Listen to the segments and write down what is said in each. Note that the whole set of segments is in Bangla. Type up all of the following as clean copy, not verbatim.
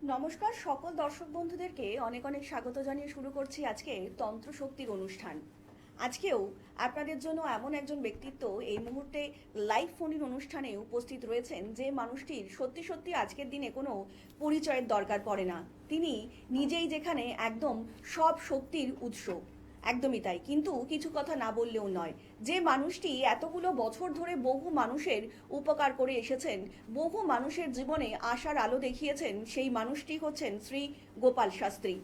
নমস্কার সকল দর্শক বন্ধুদেরকে অনেক অনেক স্বাগত জানিয়ে শুরু করছি আজকে তন্ত্র শক্তির অনুষ্ঠান। আজকেও আপনাদের জন্য এমন একজন ব্যক্তিত্ব এই মুহূর্তে লাইভ ফোনের অনুষ্ঠানে উপস্থিত রয়েছেন যে মানুষটির সত্যি সত্যি আজকের দিনে কোনো পরিচয়ের দরকার পড়ে না। তিনি নিজেই যেখানে একদম সব শক্তির উৎস, একদমই তাই। কিন্তু কিছু কথা না বললেও নয়, যে মানুষটি এতগুলো বছর ধরে বহু মানুষের উপকার করে এসেছেন, বহু মানুষের জীবনে আশার আলো দেখিয়েছেন, সেই মানুষটি হচ্ছেন শ্রী গোপাল শাস্ত্রী।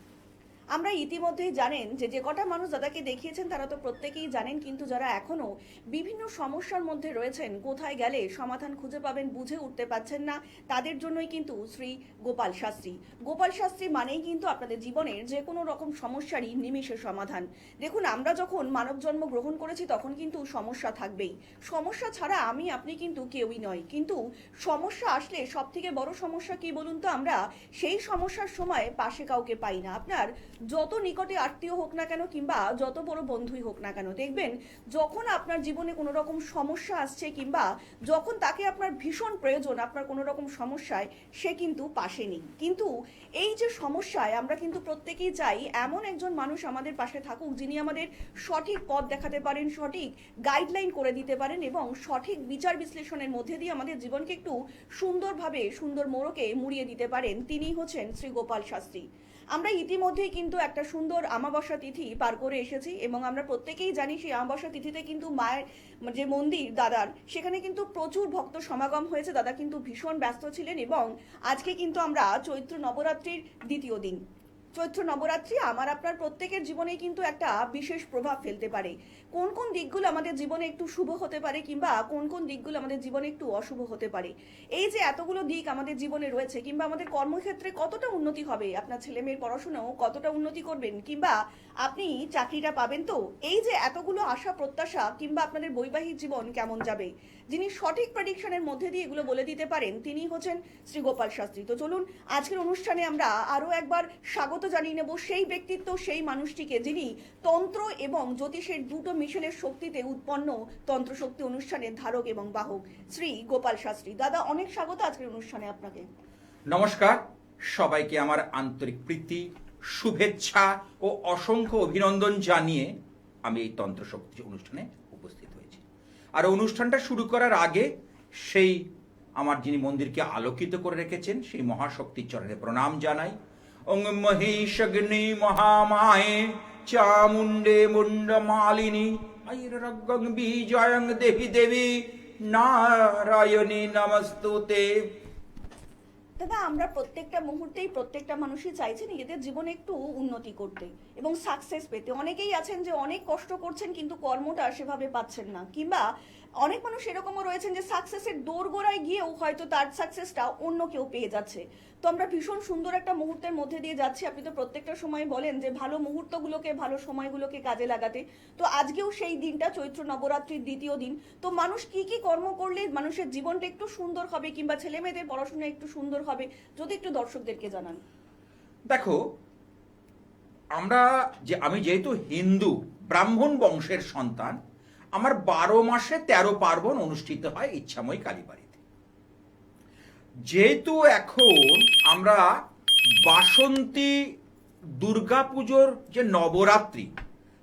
আমরা ইতিমধ্যেই জানেন যে যে কটা মানুষ দাদাকে দেখিয়েছেন তারা তো প্রত্যেকেই জানেন, কিন্তু যারা এখনো বিভিন্ন সমস্যার মধ্যে রয়েছেন, কোথায় গেলে সমাধান খুঁজে পাবেন বুঝে উঠতে পারছেন না, তাদের জন্যই কিন্তু শ্রী গোপাল শাস্ত্রী। গোপাল শাস্ত্রী মানেই কিন্তু আপনাদের জীবনের যে কোনো রকম সমস্যারই নিমেষে সমাধান। দেখুন, আমরা যখন মানব জন্ম গ্রহণ করেছি তখন কিন্তু সমস্যা থাকবেই। সমস্যা ছাড়া আমি আপনি কিন্তু কেউই নয়, কিন্তু সমস্যা আসলে সব থেকে বড় সমস্যা কি বলুন তো, আমরা সেই সমস্যার সময় পাশে কাউকে পাই না। আপনার যত নিকটে আত্মীয় হোক না কেন কিংবা যত বড় বন্ধুই হোক না কেন, দেখবেন যখন আপনার জীবনে কোনো রকম সমস্যা আসছে কিংবা যখন তাকে আপনার ভীষণ প্রয়োজন, আপনার কোনো রকম সমস্যায়, সে কিন্তু পাশে নেই। কিন্তু এই যে সমস্যায় আমরা কিন্তু প্রত্যেকেই চাই এমন একজন মানুষ আমাদের পাশে থাকুক যিনি আমাদের সঠিক পথ দেখাতে পারেন, সঠিক গাইডলাইন করে দিতে পারেন এবং সঠিক বিচার বিশ্লেষণের মধ্যে দিয়ে আমাদের জীবনকে একটু সুন্দরভাবে সুন্দর মোড়কে মুড়িয়ে দিতে পারেন। তিনিই হচ্ছেন শ্রী গোপাল শাস্ত্রী। আমরা ইতিমধ্যেই কিন্তু একটা সুন্দর আমাবস্যা তিথি পার করে এসেছি এবং আমরা প্রত্যেকেই জানি সেই আমাবস্যা তিথিতে কিন্তু মায়ের যে মন্দির দাদার, সেখানে কিন্তু প্রচুর ভক্ত সমাগম হয়েছে। দাদা কিন্তু ভীষণ ব্যস্ত ছিলেন এবং আজকে কিন্তু আমরা চৈত্র নবরাত্রির দ্বিতীয় দিন। চৈত্র নবরাত্রি আমার আপনার প্রত্যেকের জীবনে কিন্তু একটা বিশেষ প্রভাব ফেলতে পারে। কোন কোন দিকগুলো আমাদের জীবনে একটু শুভ হতে পারে কিংবা কোন কোন দিকগুলো আমাদের জীবনে একটু অশুভ হতে পারে, এই যে এতগুলো দিক আমাদের জীবনে রয়েছে, কিংবা আমাদের কর্মক্ষেত্রে কতটা উন্নতি হবে, আপনার ছেলে মেয়ের পড়াশোনাও কতটা উন্নতি করবেন, কিংবা আপনি চাকরিটা পাবেন, তো এই যে এতগুলো আশা প্রত্যাশা কিংবা আপনাদের বৈবাহিক জীবন কেমন যাবে, যিনি সঠিক প্রেডিকশনের মধ্যে দিয়ে এগুলো বলে দিতে পারেন তিনি হচ্ছেন শ্রী গোপাল শাস্ত্রী। তো চলুন আজকের অনুষ্ঠানে আমরা আরো একবার স্বাগত জানিয়ে নেব সেই ব্যক্তিত্ব, সেই মানুষটিকে যিনি তন্ত্র এবং জ্যোতিষের দুটো মিশনের শক্তিতে উৎপন্ন তন্ত্র শক্তি অনুষ্ঠানের ধারক এবং বাহক শ্রী গোপাল শাস্ত্রী। দাদা, অনেক স্বাগত আজকের অনুষ্ঠানে আপনাকে। নমস্কার সবাইকে, আমার আন্তরিক প্রীতি, শুভেচ্ছা ও অসংখ্য অভিনন্দন জানিয়ে আমি এই তন্ত্র শক্তি অনুষ্ঠানে উপস্থিত হয়েছি। আর অনুষ্ঠানটা শুরু করার আগে সেই আমার যিনি মন্দিরকে আলোকিত করে রেখেছেন সেই মহাশক্তির চরণে প্রণাম জানাই। ওং মহিষগ্নি মহামায়ে চামুণ্ডে মুন্ডমালিনী আয়ুরগং বিজয়ং দেবী দেবী নারায়ণী নমস্তুতে। দাদা, আমরা প্রত্যেকটা মুহূর্তেই প্রত্যেকটা মানুষই চাইছে নিজেদের জীবনে একটু উন্নতি করতে এবং সাকসেস পেতে। অনেকেই আছেন যে অনেক কষ্ট করছেন কিন্তু কর্মটা সেভাবে পাচ্ছেন না, কিংবা অনেক মানুষ এরকমও রয়েছেন যে সাকসেসের দোরগোড়ায় গিয়েও হয়তো তার সাকসেসটা অন্য কেউ পেয়ে যাচ্ছে। তো আমরা ভীষণ সুন্দর একটা মুহূর্তের মধ্যে দিয়ে যাচ্ছি। আপনি তো প্রত্যেকটা সময় বলেন যে ভালো মুহূর্তগুলোকে, ভালো সময়গুলোকে কাজে লাগাতে। তো আজকেও সেই দিনটা, চৈত্র নবরাত্রির দ্বিতীয় দিন। তো মানুষ কি কি কর্ম করলে মানুষের জীবনটা একটু সুন্দর হবে কিংবা ছেলে মেয়েদের পড়াশোনা একটু সুন্দর হবে, যদি একটু দর্শকদেরকে জানান। দেখো, আমি যেহেতু হিন্দু ব্রাহ্মণ বংশের সন্তান, আমার 12 মাসে 13 পার্বণ অনুষ্ঠিত হয় ইচ্ছাময় কালীবাড়িতে। যেহেতু এখন আমরা বাসন্তী দুর্গাপুজোর যে নবরাত্রি,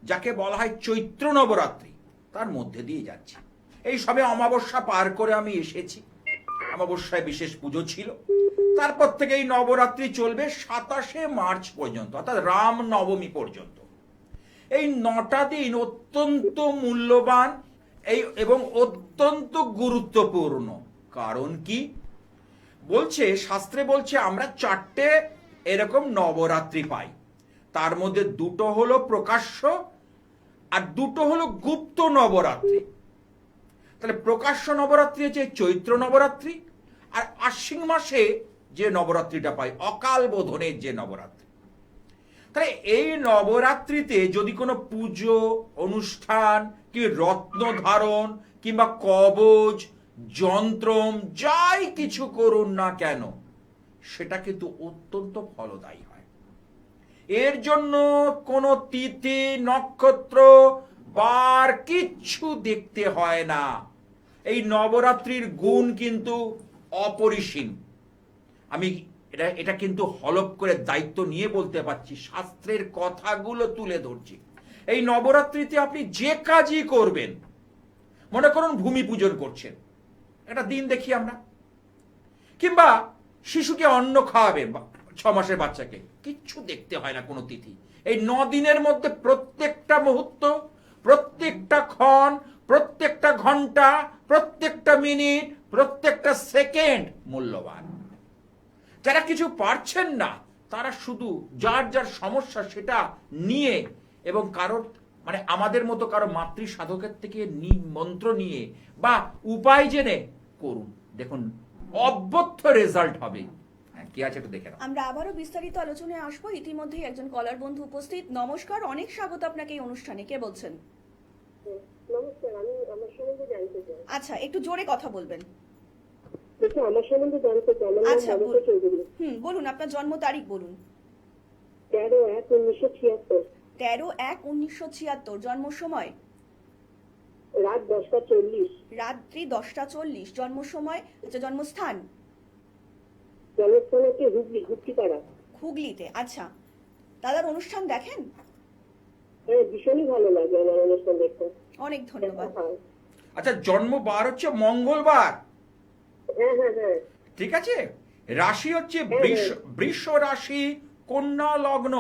যাকে বলা হয় চৈত্র নবরাত্রি, তার মধ্যে দিয়ে যাচ্ছি। এই সবে অমাবস্যা পার করে আমি এসেছি। অমাবস্যায় বিশেষ পুজো ছিল, তারপর থেকে এই নবরাত্রি চলবে 27শে মার্চ পর্যন্ত, অর্থাৎ রাম নবমী পর্যন্ত। এই 9টা দিন অত্যন্ত মূল্যবান এবং অত্যন্ত গুরুত্বপূর্ণ। কারণ কি বলছে, শাস্ত্রে বলছে আমরা 4টে এরকম নবরাত্রি পাই। তার মধ্যে 2টো হলো প্রকাশ্য আর 2টো হলো গুপ্ত নবরাত্রি। তাহলে প্রকাশ্য নবরাত্রি হচ্ছে চৈত্র নবরাত্রি, আর আশ্বিন মাসে যে নবরাত্রিটা পাই অকাল বোধনের যে নবরাত্রি। তাহলে এই নবরাত্রিতে যদি কোনো পুজো অনুষ্ঠান কি রত্ন ধারণ কিংবা কবচ যন্ত্রম যাই কিছু করুন না কেন, সেটা কিন্তু অত্যন্ত ফলদায়ী হয়। এর জন্য কোনো তিথি নক্ষত্র বার কিচ্ছু দেখতে হয় না। এই নবরাত্রির গুণ কিন্তু অপরিসীম। আমি এটা কিন্তু হলপ করে দায়িত্ব নিয়ে বলতে পারছি, শাস্ত্রের কথাগুলো তুলে ধরছি। এই নবরাত্রিতে আপনি যে কাজই করবেন, মনে করুন ভূমি পূজন করছেন, একটা দিন দেখি আমরা, কিংবা শিশুকে অন্ন খাওয়াবেন 6 মাসের বাচ্চাকে, কিচ্ছু দেখতে হয় না কোনো তিথি। এই 9 দিনের মধ্যে প্রত্যেকটা মুহূর্ত, প্রত্যেকটা ক্ষণ, প্রত্যেকটা ঘন্টা, প্রত্যেকটা মিনিট, প্রত্যেকটা সেকেন্ড মূল্যবান। যারা কিছু পারছেন না তারা শুধু যার যার সমস্যা সেটা নিয়ে, এবং কারোর মানে আমাদের মতো কারো মাতৃ সাধকের থেকে মন্ত্র নিয়ে বা উপায় জেনে করুন, দেখুন অব্যর্থ রেজাল্ট হবে। হ্যাঁ, কি আছে একটু দেখে নাও। আমরা আবারও বিস্তারিত আলোচনায় আসবো। ইতিমধ্যেই একজন কলার বন্ধু উপস্থিত। নমস্কার, অনেক স্বাগত আপনাকে এই অনুষ্ঠানে। কে বলছেন? নমস্কার, আমি আমার সম্বন্ধে জানতে চাই। আচ্ছা, একটু জোরে কথা বলবেন। দেখো, আমার সম্বন্ধে জানতে চাই। আমার নাম আচ্ছা, মমতা চৌধুরী। বলুন, আপনার জন্ম তারিখ বলুন। 13/1/1976, 13/1/1976। জন্ম সময়? রাত 10:40। রাত্রি 10:40। জন্ম সময়, আচ্ছা জন্মস্থান? জন্মস্থান হচ্ছে হুগলি, গুপ্তিপাড়া। হুগলিতে। আচ্ছা, দাদার অনুষ্ঠান দেখেন? হ্যাঁ, ভীষণই ভালো লাগে আমার অনুষ্ঠান দেখতে। অনেক ধন্যবাদ। হ্যাঁ আচ্ছা, জন্ম বার হচ্ছে মঙ্গলবার, হ্যাঁ হ্যাঁ। ঠিক আছে? রাশি হচ্ছে বৃষ রাশি, কন্যা লগ্ন।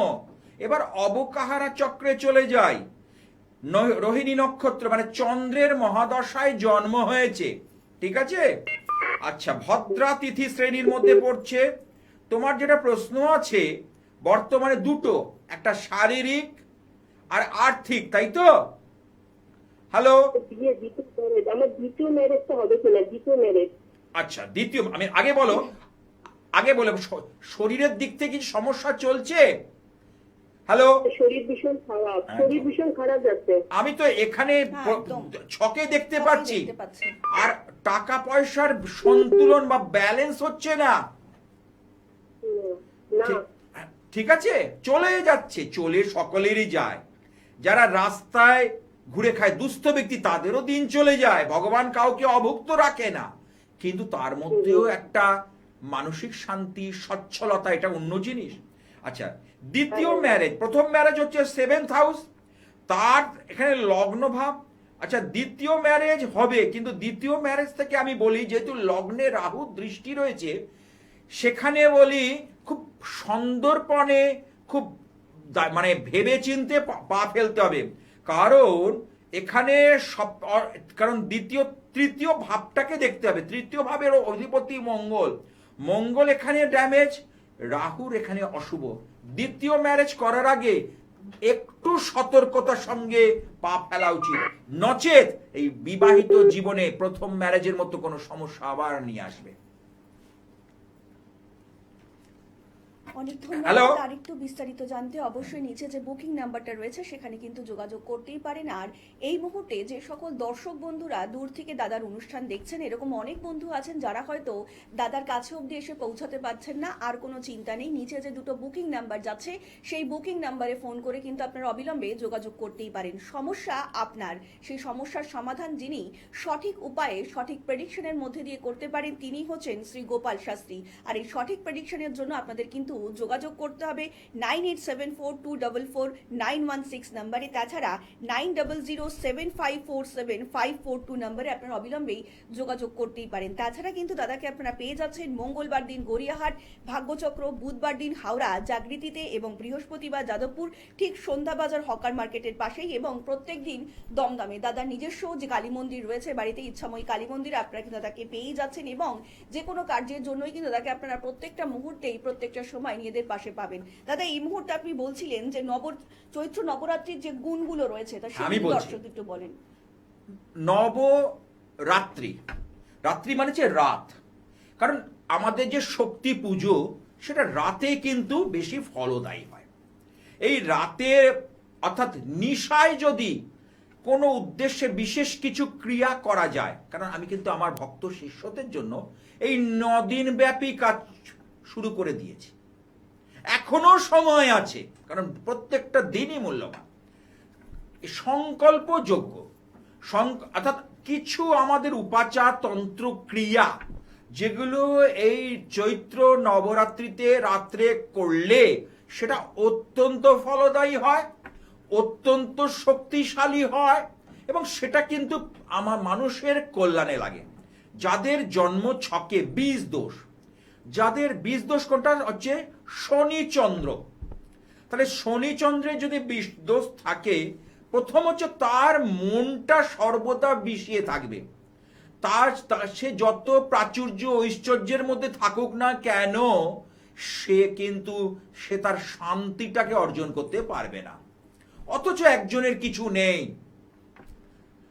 এবার অবকাহারা চক্রে চলে যায়, রোহিণী নক্ষত্র মানে চন্দ্রের মহাদশায় জন্ম হয়েছে, ঠিক আছে? আচ্ছা, ভদ্রা তিথি শ্রেণীর মধ্যে পড়ছে। তোমার যেটা প্রশ্ন আছে বর্তমানে দুটো, একটা শারীরিক আর আর্থিক, তাই তো? হ্যালো, বিয়ে, দ্বিতীয় ম্যারেজ। আমার দ্বিতীয় ম্যারেজটা হবে কিনা? দ্বিতীয় ম্যারেজ। আচ্ছা, দ্বিতীয়, আমি আগে বলো শরীরের দিক থেকে কি সমস্যা চলছে? হ্যালো, শরীর ভীষণ খারাপ, একদম। শরীর ভীষণ খারাপ যাচ্ছে। আমি তো এখানে হ্যাঁ, একদম। ছকে দেখতে ছকে পাচ্ছি, দেখতে পাচ্ছি। আর টাকা পয়সার সন্তুলন বা ব্যালেন্স হচ্ছে না। না, ঠিক আছে, চলে যাচ্ছে, চলে সকলেরই যায়। যারা রাস্তায় ঘুরে খায় দুস্থ ব্যক্তি, তাদেরও দিন চলে যায়। ভগবান কাউকে অভুক্ত রাখে না, কিন্তু তার মধ্যেও একটা মানসিক শান্তি, সচ্ছলতা, এটা অন্য জিনিস। আচ্ছা, দ্বিতীয় ম্যারেজ, প্রথম ম্যারেজ হচ্ছে 7th হাউস, তার এখানে লগ্ন ভাব। আচ্ছা, দ্বিতীয় ম্যারেজ হবে, কিন্তু দ্বিতীয় ম্যারেজ থেকে আমি বলি, যেহেতু লগ্নে রাহু দৃষ্টি রয়েছে, সেখানে বলি খুব সন্দর্পণে, খুব মানে ভেবে চিনতে পা ফেলতে হবে। কারণ এখানে কারণ তৃতীয় ভাবটাকে দেখতে হবে। তৃতীয় ভাবের অধিপতি মঙ্গল, মঙ্গল এখানে ড্যামেজ, রাহুর এখানে অশুভ। দ্বিতীয় ম্যারেজ করার আগে একটু সতর্কতার সঙ্গে পা ফেলা উচিত, নচেত এই বিবাহিত জীবনে প্রথম ম্যারেজের মতো কোনো সমস্যা আবার নিয়ে আসবে। অনেক হ্যালো। ধন্যবাদ। আরেকটু বিস্তারিত জানতে অবশ্যই নিচে যে বুকিং নাম্বারটা রয়েছে সেখানে কিন্তু যোগাযোগ করতেই পারেন। আর এই মুহূর্তে যে সকল দর্শক বন্ধুরা দূর থেকে দাদার অনুষ্ঠান দেখছেন, এরকম অনেক বন্ধু আছেন যারা হয়তো দাদার কাছে অবধি এসে পৌঁছাতে পারছেন না, আর কোনো চিন্তা নেই। নিচে যে দুটো বুকিং নাম্বার যাচ্ছে সেই বুকিং নাম্বারে ফোন করে কিন্তু আপনারা অবিলম্বে যোগাযোগ করতেই পারেন। সমস্যা আপনার, সেই সমস্যার সমাধান যিনি সঠিক উপায়ে সঠিক প্রেডিকশনের মধ্যে দিয়ে করতে পারেন তিনি হচ্ছেন শ্রী গোপাল শাস্ত্রী। আর এই সঠিক প্রেডিকশনের জন্য আপনাদের কিন্তু যোগাযোগ করতে হবে 9874244916 নম্বরে। তাছাড়া 9007547542 নম্বরে আপনারা অবিলম্বেই যোগাযোগ করতেই পারেন। তাছাড়া কিন্তু দাদাকে আপনারা পেয়ে যাচ্ছেন মঙ্গলবার দিন গড়িয়াহাট ভাগ্যচক্র, বুধবার দিন হাওড়া জাগৃতিতে এবং বৃহস্পতিবার যাদবপুর ঠিক সন্ধ্যাবাজার হকার মার্কেটের পাশেই, এবং প্রত্যেক দিন দমদমে দাদার নিজস্ব যে কালী মন্দির রয়েছে বাড়িতে, ইচ্ছাময়ী কালী মন্দিরে আপনারা কিন্তু দাদাকে পেয়েই যাচ্ছেন। এবং যে কোনো কার্যের জন্যই কিন্তু দাদাকে আপনারা প্রত্যেকটা মুহূর্তেই প্রত্যেকটা সময় নিজেদের পাশে পাবেন। দাদা, এই মুহূর্তে আপনি বলছিলেন যে চৈত্র নবরাত্রির যে গুণগুলো রয়েছে তা আমি সেগুলো বলছি। দর্শক একটু বলেন। নবরাত্রি, রাত্রি মানে হচ্ছে রাত, কারণ আমাদের যে শক্তি পুজো সেটা রাতে কিন্তু বেশি ফলদায়ী হয়। এই রাতে অর্থাৎ নিশায় যদি কোনো উদ্দেশ্যে বিশেষ কিছু ক্রিয়া করা যায়, কারণ আমি কিন্তু আমার ভক্ত শিষ্যদের জন্য এই 9 দিন ব্যাপী কাজ শুরু করে দিয়েছি, এখনো সময় আছে, কারণ প্রত্যেকটা দিনই মূল্যবান। সংকল্পযোগ্য অর্থাৎ কিছু আমাদের উপাচার তন্ত্র ক্রিয়া যেগুলো এই চৈত্র নবরাত্রিতে রাত্রে করলে সেটা অত্যন্ত ফলদায়ী হয়, অত্যন্ত শক্তিশালী হয়, এবং সেটা কিন্তু আমার মানুষের কল্যাণে লাগে। যাদের জন্ম ছকে বীজ দোষ, যাদের বীজ দোষ কোনটা হচ্ছে শনি চন্দ্র, তাহলে শনি চন্দ্রের যদি বিষ দোষ থাকে, প্রথম হচ্ছে তার মনটা সর্বদা বিষিয়ে থাকবে। সে যত প্রাচুর্য ঐশ্বর্যের মধ্যে থাকুক না কেন, সে তার শান্তিটাকে অর্জন করতে পারবে না। অথচ একজনের কিছু নেই,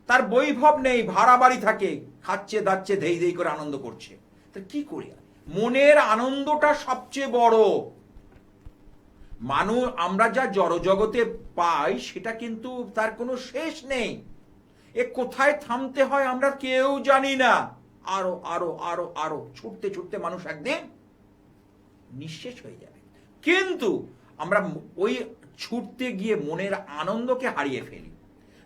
তার বৈভব নেই, ভাড়া বাড়ি থাকে, খাচ্ছে দাচ্ছে ধেই ধেই করে আনন্দ করছে। তা কি করি? মনের আনন্দটা সবচেয়ে বড়। আমরা যা জড়জগতে পাই সেটা কিন্তু তার কোনো শেষ নেই। এ কোথায় থামতে হয় আমরা কেউ জানি না। আরো আরো আরো আরো ছুটতে ছুটতে মানুষ একদিন নিঃশেষ হয়ে যাবে। কিন্তু আমরা ওই ছুটতে গিয়ে মনের আনন্দকে হারিয়ে ফেলি।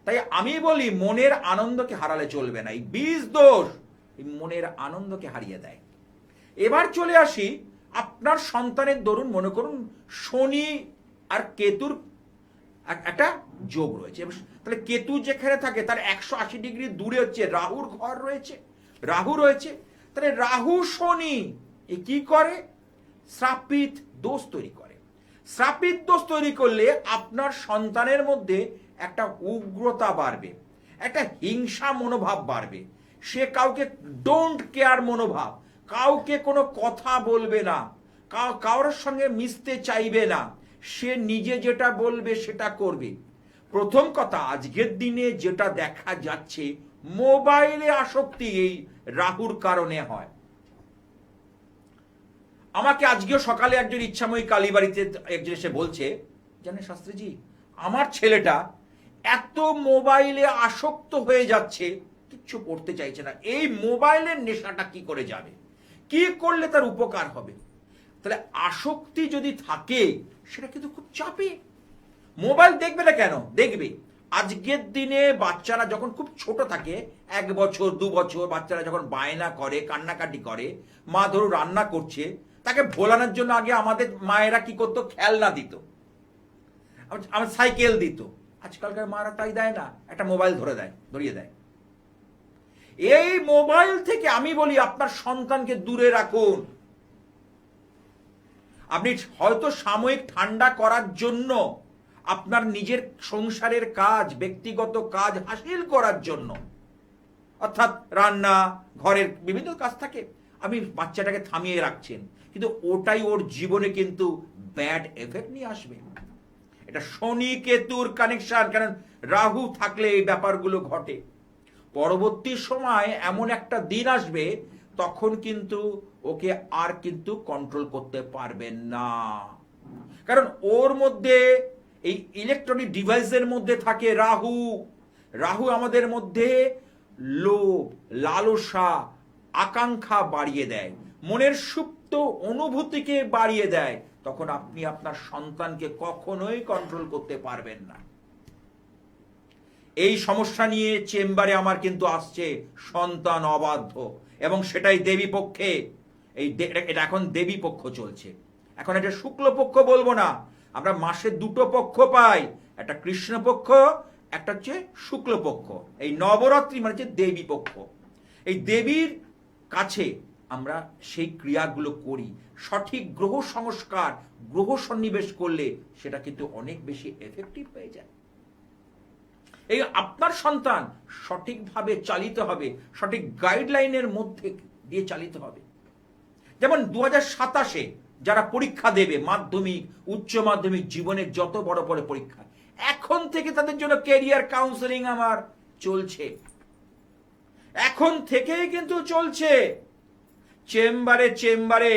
তাই আমি বলি, মনের আনন্দকে হারালে চলবে না। এই বীজ দোষ এই মনের আনন্দকে হারিয়ে দেয়। এবার চলে আসি, আপনার সন্তানের দরুন মনে করুন শনি আর কেতুর একটা যোগ রয়েছে, তাহলে কেতু যেখানে থাকে তার 180 ডিগ্রি দূরে হচ্ছে রাহুর ঘর রয়েছে, রাহু রয়েছে। তাহলে রাহু শনি কি করে? শ্রাপিত দোষ তৈরি করে। শ্রাপিত দোষ তৈরি করলে আপনার সন্তানের মধ্যে একটা উগ্রতা বাড়বে, একটা হিংসা মনোভাব বাড়বে, সে কাউকে ডোন্ট কেয়ার মনোভাব, কাউকে কোনো কথা বলবে না, কারোর সঙ্গে মিশতে চাইবে না, সে নিজে যেটা বলবে সেটা করবে। প্রথম কথা, আজকের দিনে যেটা দেখা যাচ্ছে, মোবাইলে আসক্তি এই রাহুর কারণে হয়। আমাকে আজকেও সকালে একজন ইচ্ছাময়ী কালীবাড়িতে একজন এসে বলছে, জানেন শাস্ত্রীজি, আমার ছেলেটা এত মোবাইলে আসক্ত হয়ে যাচ্ছে, কিচ্ছু করতে চাইছে না। এই মোবাইলের নেশাটা কি করে যাবে, কি করলে তার উপকার হবে? তাহলে আসক্তি যদি থাকে সেটা কিন্তু খুব চাপে। মোবাইল দেখবে না কেন? দেখবে। আজকের দিনে বাচ্চারা যখন খুব ছোট থাকে, 1 বছর 2 বছর বাচ্চারা যখন বায়না করে, কান্নাকাটি করে, মা ধরো রান্না করছে, তাকে ভোলানোর জন্য আগে আমাদের মায়েরা কি করতো? খেলনা দিত, আমার সাইকেল দিত। আজকালকার মারা তাই দেয় না, একটা মোবাইল ধরিয়ে দেয়। এই মোবাইল থেকে আমি বলি আপনার সন্তানকে দূরে রাখুন। আপনি হয়তো সাময়িক ঠান্ডা করার জন্য, আপনার নিজের সংসারের কাজ, ব্যক্তিগত কাজ হাসিল করার জন্য, অর্থাৎ রান্না, ঘরের বিভিন্ন কাজ থাকে, আপনি বাচ্চাটাকে থামিয়ে রাখছেন, কিন্তু ওটাই ওর জীবনে কিন্তু ব্যাড এফেক্ট নিয়ে আসবে। এটা শনি কেতুর কানেকশন, কারণ রাহু থাকলে এই ব্যাপারগুলো ঘটে। পরবর্তী সময় এমন একটা দিন আসবে, তখন কিন্তু ওকে আর কিন্তু কন্ট্রোল করতে পারবেন না, কারণ ওর মধ্যে এই ইলেকট্রনিক ডিভাইসের মধ্যে থাকে রাহু। রাহু আমাদের মধ্যে লোভ, লালসা, আকাঙ্ক্ষা বাড়িয়ে দেয়, মনের সুপ্ত অনুভূতিকে বাড়িয়ে দেয়। তখন আপনি আপনার সন্তানকে কখনোই কন্ট্রোল করতে পারবেন না। এই সমস্যা নিয়ে চেম্বারে আমার কিন্তু আসছে সন্তান অবাধ্য, এবং সেটাই দেবী পক্ষে। এটা এখন দেবী পক্ষ চলছে, এখন এটা শুক্লপক্ষ বলবো না। আমরা মাসে 2টো পক্ষ পাই, একটা কৃষ্ণপক্ষ, একটা হচ্ছে শুক্লপক্ষ। এই নবরাত্রি মানে হচ্ছে দেবী পক্ষ। এই দেবীর কাছে আমরা সেই ক্রিয়াগুলো করি। সঠিক গ্রহ সংস্কার, গ্রহ সন্নিবেশ করলে সেটা কিন্তু অনেক বেশি এফেক্টিভ হয়ে যায়। এই আপনার সন্তান সঠিকভাবে চালিত হবে, সঠিক গাইডলাইনের মধ্যে দিয়ে চালিত হবে। যেমন 2027-এ যারা পরীক্ষা দেবে, মাধ্যমিক, উচ্চ মাধ্যমিক, জীবনের যত বড় বড় পরীক্ষা, এখন থেকে তাদের জন্য ক্যারিয়ার কাউন্সেলিং আমার চলছে, এখন থেকেই কিন্তু চলছে। চেম্বারে চেম্বারে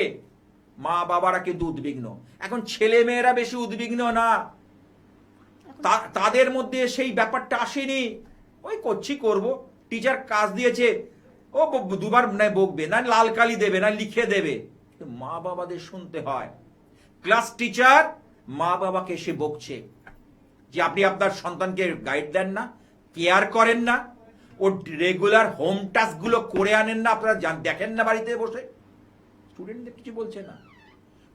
মা বাবারা কিন্তু উদ্বিগ্ন। এখন ছেলে মেয়েরা বেশি উদ্বিগ্ন না, তাদের মধ্যে সেই ব্যাপারটা আসেনি। ওই করব, টিচার কাজ দিয়েছে, ও 2বার বকবে, না লাল কালি দেবে, না লিখে দেবে। মা বাবাদের শুনতে হয়। ক্লাস টিচার মা বাবাকে এসে বকছে যে আপনি আপনার সন্তানকে গাইড দেন না, কেয়ার করেন না, ও রেগুলার হোম টাস্ক গুলো করে আনেন না, আপনারা দেখেন না বাড়িতে বসে? স্টুডেন্টদের কিছু বলছে না,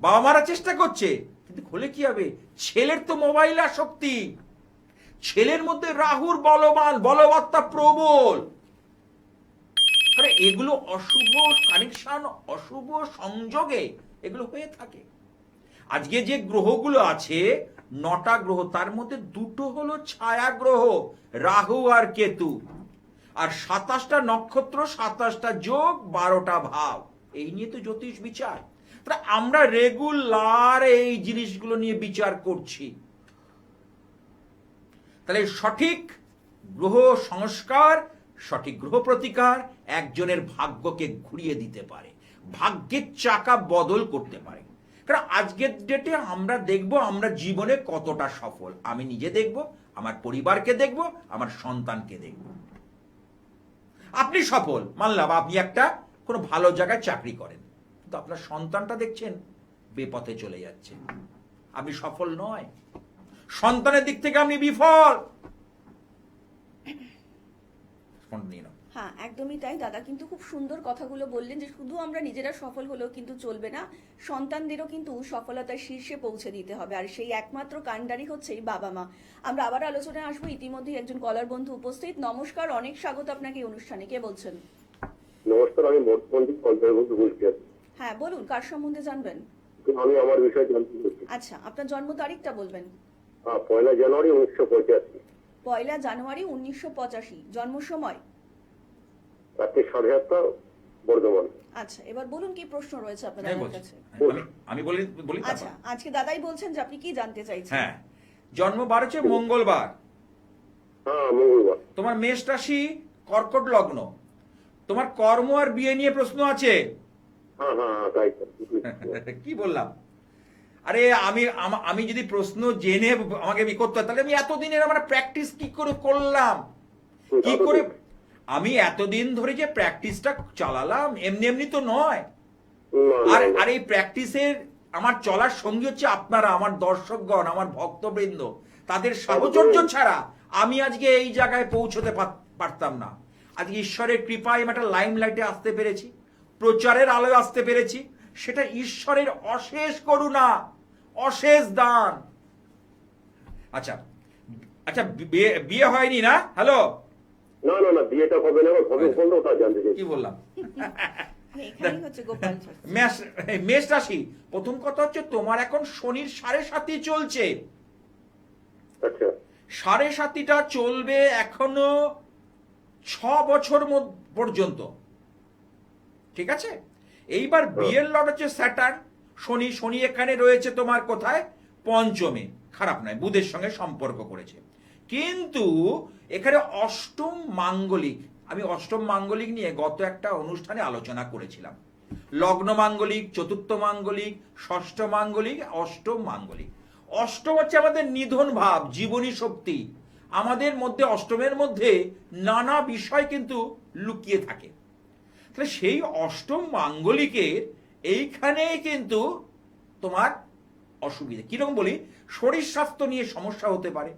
বাবা মারা চেষ্টা করছে, কিন্তু হলে কি হবে? ছেলের তো মোবাইল আসক্তি, ছেলের মধ্যে রাহুর বলবত্তা প্রবল। আরে এগুলো অশুভ কানেকশন, অশুভ সংযোগে এগুলো হয়ে থাকে। আজকে যে গ্রহগুলো আছে 9টা গ্রহ, তার মধ্যে 2টো হলো ছায়া গ্রহ, রাহু আর কেতু, আর 27টা নক্ষত্র, 27টা যোগ, 12টা ভাব। এই নিয়ে তো জ্যোতিষ বিচার। আমরা রেগুলার এই জিনিসগুলো নিয়ে বিচার করছি। তাহলে সঠিক গ্রহ সংস্কার, সঠিক গ্রহ প্রতিকার একজনের ভাগ্যকে ঘুরিয়ে দিতে পারে, ভাগ্যের চাকা বদল করতে পারে। কারণ আজকের ডেটে আমরা দেখব আমরা জীবনে কতটা সফল। আমি নিজে দেখব, আমার পরিবারকে দেখব, আমার সন্তানকে দেখব। আপনি সফল মানলাম, আপনি একটা কোনো ভালো জায়গায় চাকরি করেন, কিন্তু আপনার সন্তানটা দেখছেন বেপথে চলে যাচ্ছে, আপনি সফল নয়, সন্তানের দিক থেকে আপনি বিফল। হ্যাঁ, একদমই তাই দাদা। কিন্তু খুব সুন্দর কথাগুলো বললেন যে শুধু আমরা নিজেরা সফল হলেও কিন্তু চলবে না, সন্তানদেরও কিন্তু সফলতার শীর্ষে পৌঁছে দিতে হবে, আর সেই একমাত্র কাণ্ডারি হচ্ছে এই বাবা মা। আমরা আবার আলোচনায় আসবো, ইতিমধ্যেই একজন কলার বন্ধু উপস্থিত। নমস্কার, অনেক স্বাগত আপনাকে এই অনুষ্ঠানে। কে বলছেন? নমস্কার, আমি মোটপন্থী পঞ্চায়েত বলছি। হ্যাঁ বলুন, কার সম্বন্ধে জানবেন? আমি আমার বিষয়ে জানতে চাচ্ছি। আচ্ছা, আপনার জন্ম তারিখটা বলবেন। 1 জানুয়ারি 1985, 1 জানুয়ারি 1985। জন্ম সময়? রাত্রি 7:30, বর্ধমান। আচ্ছা, এবার বলুন কি প্রশ্ন রয়েছে আপনাদের কাছে? আমি বলি বলি আচ্ছা, আজকে দাদাই বলছেন যে আপনি কি জানতে চাইছেন। হ্যাঁ, জন্ম বার হচ্ছে মঙ্গলবার, হ্যাঁ মঙ্গলবার। তোমার মেষ রাশি, কর্কট লগ্ন, তোমার কর্ম আর বিয়ে নিয়ে প্রশ্ন আছে। হ্যাঁ হ্যাঁ হ্যাঁ, তাই তো। কি বললাম? আরে আমি যদি প্রশ্ন জেনে আমাকে করতে হয়, তাহলে আমি এতদিনের আমার প্র্যাকটিস কি করে করলাম, কি করে আমি এতদিন ধরে যে প্র্যাকটিসটা চালালাম, এমনি এমনি তো নয়। আর এই প্র্যাকটিসের আমার চলার সঙ্গী হচ্ছে আপনারা, আমার দর্শকগণ, আমার ভক্তবৃন্দ। তাদের সাহচর্য ছাড়া আমি আজকে এই জায়গায় পৌঁছতে পারতাম না। আজকে ঈশ্বরের কৃপায় আমি একটা লাইমলাইটে আসতে পেরেছি, প্রচারের আলোয় আসতে পেরেছি, সেটা ঈশ্বরের অশেষ করুণা, অশেষ দান। আচ্ছা আচ্ছা, বিয়ে হয়নি না? হ্যালো, না না না, বিয়েটা হবে না, হবে কোনটা তা জানতে চাই। কি বললাম? এখানেই হচ্ছে গোপাল। মেষ রাশি, প্রথম কথা হচ্ছে তোমার এখন শনির 7.5 চলছে। আচ্ছা, 7.5টা চলবে এখনো 6 বছর পর্যন্ত, ঠিক আছে? এইবার বিয়ের লট হচ্ছে স্যাটার্ন, শনি এখানে রয়েছে তোমার কোথায়? পঞ্চমে, খারাপ নয়, বুধের সঙ্গে সম্পর্ক করেছে। কিন্তু এখানে অষ্টম মাঙ্গলিক, আমি অষ্টম মাঙ্গলিক নিয়ে গত একটা অনুষ্ঠানে আলোচনা করেছিলাম। লগ্ন মাঙ্গলিক, চতুর্থ মাঙ্গলিক, ষষ্ঠ মাঙ্গলিক, অষ্টম মাঙ্গলিক। অষ্টম হচ্ছে আমাদের নিধন ভাব, জীবনী শক্তি। আমাদের মধ্যে অষ্টমের মধ্যে নানা বিষয় কিন্তু লুকিয়ে থাকে। তাহলে সেই অষ্টম মাঙ্গলিকের এইখানে কিন্তু তোমার অসুবিধা কিরকম বলি, শরীর স্বাস্থ্য নিয়ে সমস্যা হতে পারে,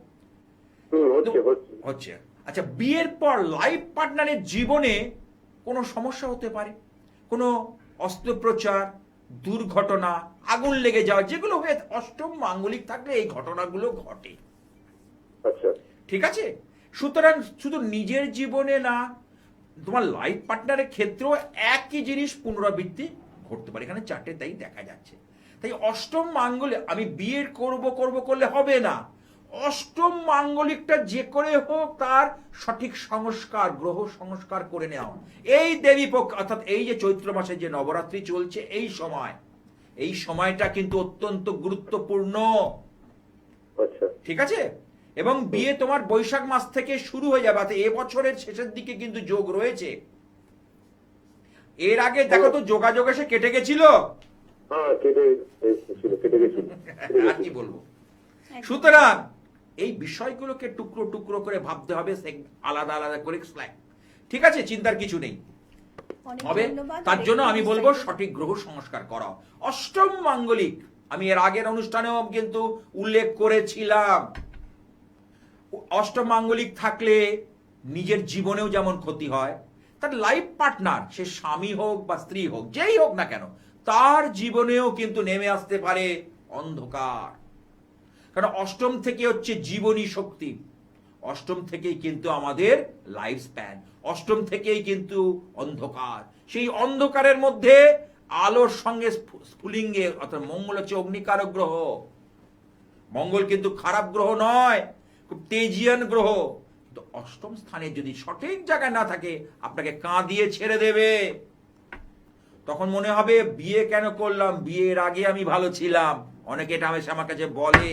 হচ্ছে। আচ্ছা, বিয়ের পর লাইফ পার্টনারের জীবনে কোনো সমস্যা হতে পারে, কোনো অস্ত্রোপচার, দুর্ঘটনা, আগুন লেগে যাওয়া, যেগুলো হয়ে অষ্টম মাঙ্গলিক থাকলে এই ঘটনাগুলো ঘটে। আচ্ছা, ঠিক আছে? সুতরাং শুধু নিজের জীবনে না, তোমার লাইফ পার্টনারের ক্ষেত্রেও একই জিনিস পুনরাবৃত্তি ঘটতে পারে। এখানে 4টে তাই দেখা যাচ্ছে। তাই অষ্টম মাঙ্গলিক আমি বিয়ের করব করলে হবে না। অষ্টম মাঙ্গলিকটা যে করে হোক তার সঠিক সংস্কার, গ্রহ সংস্কার করে নেওয়া। এই দেবী পক্ষ, অর্থাৎ এই যে চৈত্র মাসে যে নবরাত্রি চলছে, এই সময়টা কিন্তু অত্যন্ত গুরুত্বপূর্ণ। আচ্ছা, ঠিক আছে? এবং বিয়ে তোমার বৈশাখ মাস থেকে শুরু হয়ে যাবে, এবছরের শেষের দিকে কিন্তু যোগ রয়েছে। এর আগে দেখো তো যোগাযোগ এসে কেটে গেছিল। হ্যাঁ কেটে গেছিল। আর কি বলবো? সুতরাং এই বিষয়গুলোকে টুকরো টুকরো করে ভাবতে হবে, আলাদা আলাদা করে। ঠিক আছে, চিন্তার কিছু নেই হবে। তার জন্য আমি বলবো সঠিক গ্রহ সংস্কার করা। অষ্টম মাঙ্গলিক আমি এর আগের অনুষ্ঠানেও কিন্তু উল্লেখ করেছিলাম। অষ্টম মাঙ্গলিক থাকলে নিজের জীবনেও যেমন ক্ষতি হয়, তার লাইফ পার্টনার, সে স্বামী হোক বা স্ত্রী হোক, যেই হোক না কেন, তার জীবনেও কিন্তু নেমে আসতে পারে অন্ধকার। কারণ অষ্টম থেকে হচ্ছে জীবনী শক্তি, অষ্টম থেকেই কিন্তু আমাদের লাইফ স্প্যান, অষ্টম থেকেই কিন্তু অন্ধকার। সেই অন্ধকারের মধ্যে আলোর সঙ্গে স্ফুলিঙ্গে, অর্থাৎ মঙ্গল হচ্ছে অগ্নিকারক গ্রহ। মঙ্গল কিন্তু খারাপ গ্রহ নয়, খুব তেজিয়ান গ্রহ। তো অষ্টম স্থানে যদি সঠিক জায়গায় না থাকে, আপনাকে কাঁদিয়ে ছেড়ে দেবে। তখন মনে হবে বিয়ে কেন করলাম, বিয়ের আগে আমি ভালো ছিলাম। অনেকে এটা আমার কাছে বলে,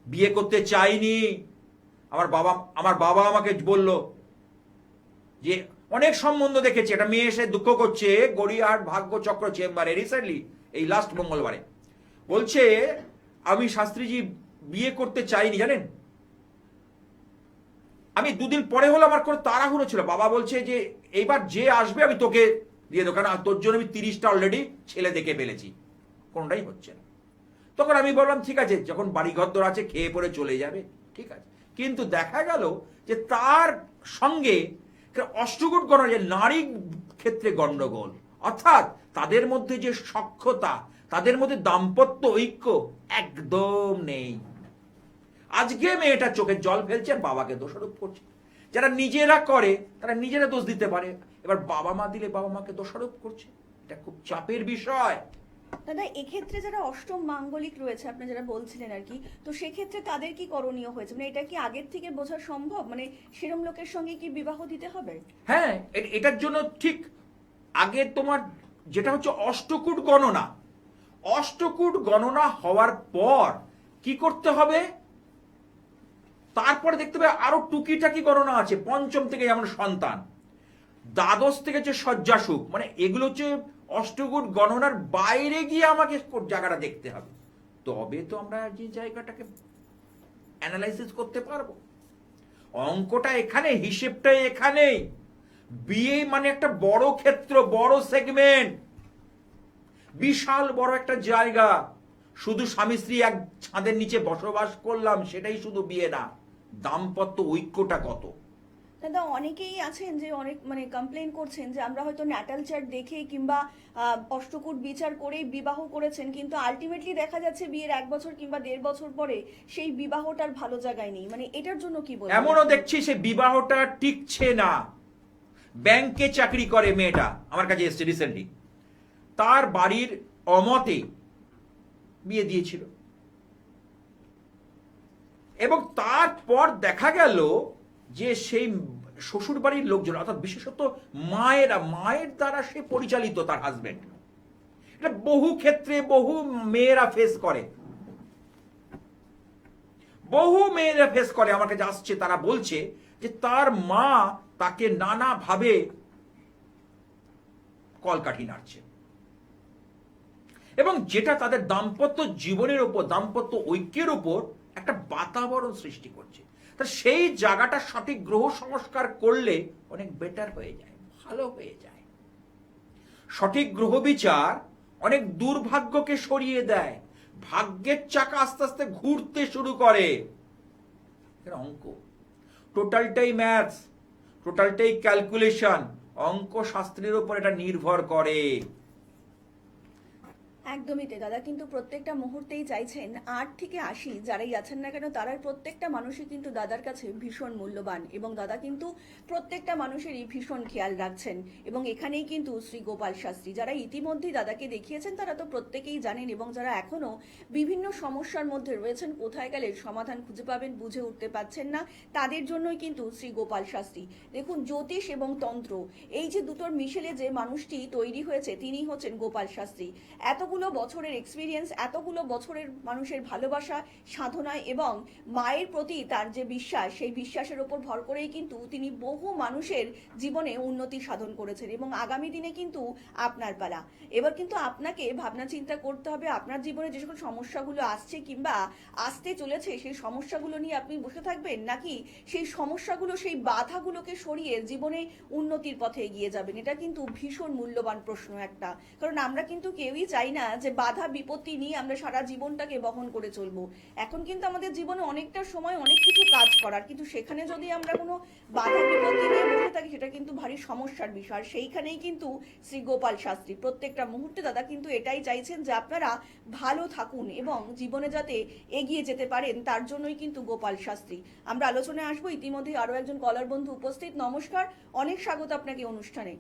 বিয়ে করতে চাইনি। আমার বাবা আমাকে বলল যে অনেক সম্বন্ধ দেখেছে, একটা মেয়ে এসে দুঃখ করছে গড়িয়াহাট ভাগ্য চক্র চেম্বারে রিসেন্টলি, এই লাস্ট মঙ্গলবারে, বলছে আমি শাস্ত্রীজি বিয়ে করতে চাইনি জানেন। আমি দুদিন পরে হলো, আমার কোনো তাড়াহুড়ো ছিল। বাবা বলছে যে এইবার যে আসবে আমি তোকে দিয়ে দেবো, কারণ তোর জন্য আমি 30টা অলরেডি ছেলে দেখে ফেলেছি, কোনটাই হচ্ছে না। তখন আমি বললাম ঠিক আছে, যখন বাড়ি ঘর আছে খেয়ে পরে চলে যাবে, ঠিক আছে। কিন্তু দেখা গেল যে তার সঙ্গে অষ্টগুণ গণনা, যে নারী ক্ষেত্রে গন্ডগোল, অর্থাৎ তাদের মধ্যে যে সখ্যতা, তাদের মধ্যে দাম্পত্য ঐক্য একদম নেই। আজকে মেয়েটা চোখের জল ফেলছে আর বাবাকে দোষারোপ করছে। যারা নিজেরা করে তারা নিজেরা দোষ দিতে পারে, এবার বাবা মা দিলে বাবা মাকে দোষারোপ করছে। এটা খুব চাপের বিষয়। দাদা, এক্ষেত্রে যারা অষ্টম মাঙ্গলিক রয়েছে, আপনি যারা বলছিলেন আর কি, তো সেক্ষেত্রে তাদের কি করণীয় হয়েছে? মানে এটা কি আগের থেকে বোঝা সম্ভব? মানে সেরম লোকের সঙ্গে কি বিবাহ দিতে হবে? হ্যাঁ, এটার জন্য ঠিক আগে তোমার যেটা হচ্ছে অষ্টকূট গণনা, অষ্টকূট গণনা হওয়ার পর কি করতে হবে, তারপরে দেখতে হবে আরো টুকিটাকি গণনা আছে। পঞ্চম থেকে যেমন সন্তান, দ্বাদশ থেকে হচ্ছে শয্যাসুখ, মানে এগুলো হচ্ছে অষ্টকূট গণনার বাইরে গিয়ে আমাকে জায়গাটা দেখতে হবে, তবে তো আমরা যে জায়গাটাকে অ্যানালাইসিস করতে পারবো। অঙ্কটা এখানে, হিসেবটা এখানেই। বিয়ে মানে একটা বড় ক্ষেত্র, বড় সেগমেন্ট, বিশাল বড় একটা জায়গা। শুধু স্বামী স্ত্রী এক ছাদের নিচে বসবাস করলাম সেটাই শুধু বিয়ে না, দাম্পত্য ঐক্যটা কত। দাদা, অনেকেই আছেন যে অনেক মানে কমপ্লেন করছেন যে আমরা হয়তো ন্যাটাল চার্ট দেখে কিংবা অষ্টকূট বিচার করেই বিবাহ করেছেন, কিন্তু আলটিমেটলি দেখা যাচ্ছে বিয়ের 1 বছর কিংবা 1.5 বছর পরে সেই বিবাহটার ভালো জায়গায় নেই। মানে এটার জন্য কি বলবো? এমনও দেখছি সে বিবাহটা টিকছে না। ব্যাংকে চাকরি করে মেয়েটা, আমার কাছে এসছে রিসেন্টলি, তার বাড়ির অমতে বিয়ে দিয়েছিল, এবং তারপর দেখা গেল যে সেই শ্বশুর বাড়ির লোকজন, অর্থাৎ বিশেষত মায়ের দ্বারা সে পরিচালিত, তার হাজবেন্ড। এটা বহু ক্ষেত্রে বহু মেয়েরা ফেস করে, আমার কাছে আসছে, তারা বলছে যে তার মা তাকে নানাভাবে কলকাঠি নাড়ছে, এবং যেটা তাদের দাম্পত্য জীবনের উপর, দাম্পত্য ঐক্যের উপর একটা বাতাবরণ সৃষ্টি করছে। তা সেই জায়গাটা সঠিক গ্রহ সংস্কার করলে অনেক বেটার হয়ে যায়, ভালো হয়ে যায়। সঠিক গ্রহ বিচার অনেক দুর্ভাগ্যকে সরিয়ে দেয়, ভাগ্যের চাকা আস্তে আস্তে ঘুরতে শুরু করে। অঙ্ক টোটালটাই ম্যাথস, টোটালটাই ক্যালকুলেশন, অঙ্ক শাস্ত্রের উপর এটা নির্ভর করে। একদমই তাই দাদা, কিন্তু প্রত্যেকটা মুহূর্তেই চাইছেন 8 থেকে 80 যারাই আছেন না কেন, তারার প্রত্যেকটা মানুষই কিন্তু দাদার কাছে ভীষণ মূল্যবান, এবং দাদা কিন্তু প্রত্যেকটা মানুষেরই ভীষণ খেয়াল রাখছেন। এবং এখানেই কিন্তু শ্রী গোপাল শাস্ত্রী, যারা ইতিমধ্যেই দাদাকে দেখিয়েছেন তারা তো প্রত্যেকেই জানেন, এবং যারা এখনো বিভিন্ন সমস্যার মধ্যে রয়েছেন, কোথায় গেলে সমাধান খুঁজে পাবেন বুঝে উঠতে পারছেন না, তাদের জন্যই কিন্তু শ্রী গোপাল শাস্ত্রী। দেখুন, জ্যোতিষ এবং তন্ত্র, এই যে দুটোর মিশেলে যে মানুষটি তৈরি হয়েছে তিনি হচ্ছেন গোপাল শাস্ত্রী। এতগুলো বছরের এক্সপিরিয়েন্স, এতগুলো বছরের মানুষের ভালোবাসা, সাধনায় এবং মায়ের প্রতি তার যে বিশ্বাস, সেই বিশ্বাসের উপর ভর করেই কিন্তু তিনি বহু মানুষের জীবনে উন্নতি সাধন করেছেন। এবং আগামী দিনে কিন্তু আপনার পালা। এবার কিন্তু আপনাকে ভাবনা চিন্তা করতে হবে, আপনার জীবনে যে সকল সমস্যাগুলো আসছে কিংবা আসতে চলেছে, সেই সমস্যাগুলো নিয়ে আপনি বসে থাকবেন, নাকি সেই সমস্যাগুলো, সেই বাধাগুলোকে সরিয়ে জীবনে উন্নতির পথে এগিয়ে যাবেন। এটা কিন্তু ভীষণ মূল্যবান প্রশ্ন একটা, কারণ আমরা কিন্তু কেউই চাই না যে বাধা বিপত্তি নিয়ে আমরা সারা জীবনটাকে বহন করে চলবো। এখন কিন্তু আমাদের জীবনে অনেকটা সময় অনেক কিছু কাজ করার, কিন্তু সেখানে যদি আমরা কোনো বাধা বিপত্তি নিয়ে বসে থাকি সেটা কিন্তু ভারী সমস্যার বিষয়। আর সেইখানেই কিন্তু শ্রী গোপাল শাস্ত্রী প্রত্যেকটা মুহূর্তে দাদা কিন্তু এটাই চাইছেন যে আপনারা ভালো থাকুন এবং জীবনে যাতে এগিয়ে যেতে পারেন, তার জন্যই কিন্তু গোপাল শাস্ত্রী। আমরা আলোচনায় আসবো, ইতিমধ্যে আরো একজন কলার বন্ধু উপস্থিত। নমস্কার, অনেক স্বাগত আপনাকে অনুষ্ঠানে।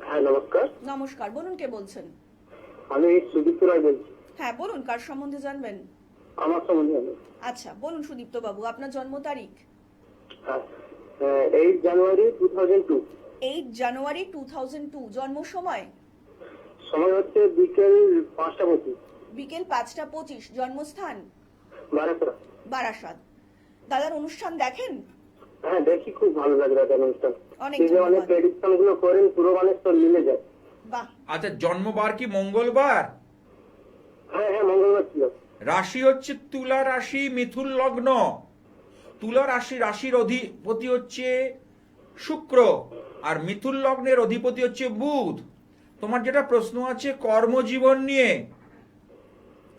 হ্যাঁ নমস্কার, নমস্কার, বলুন কে বলছেন? আমি সুদীপ্ত রায় বলছি। হ্যাঁ বলুন, কার সম্বন্ধে জানবেন? আমার সম্বন্ধে আমি আচ্ছা বলুন সুদীপ্ত বাবু, আপনার জন্ম তারিখ? 8 জানুয়ারি 2002। 8 জানুয়ারি 2002। জন্ম সময়? সময় হচ্ছে বিকেল 5টা 25। বিকেল 5টা 25। জন্মস্থান? বারাসাত। বারাসাত। দাদার অনুষ্ঠান দেখেন? হ্যাঁ দেখি, খুব ভালো লাগে দাদা অনুষ্ঠান। অনেক এই যে অনেক ধন্যবাদ। প্রেডিকশন গুলো করেন পুরো মানে সব মিলে যায়। বাহ, আচ্ছা, জন্মবার কি মঙ্গলবার? হ্যাঁ হ্যাঁ মঙ্গলবার ছিল। রাশি হচ্ছে তুলা রাশি, মিথুন লগ্ন। তুলা রাশির অধিপতি হচ্ছে শুক্র, আর মিথুন লগ্নের অধিপতি হচ্ছে বুধ। তোমার যেটা প্রশ্ন আছে কর্মজীবন নিয়ে,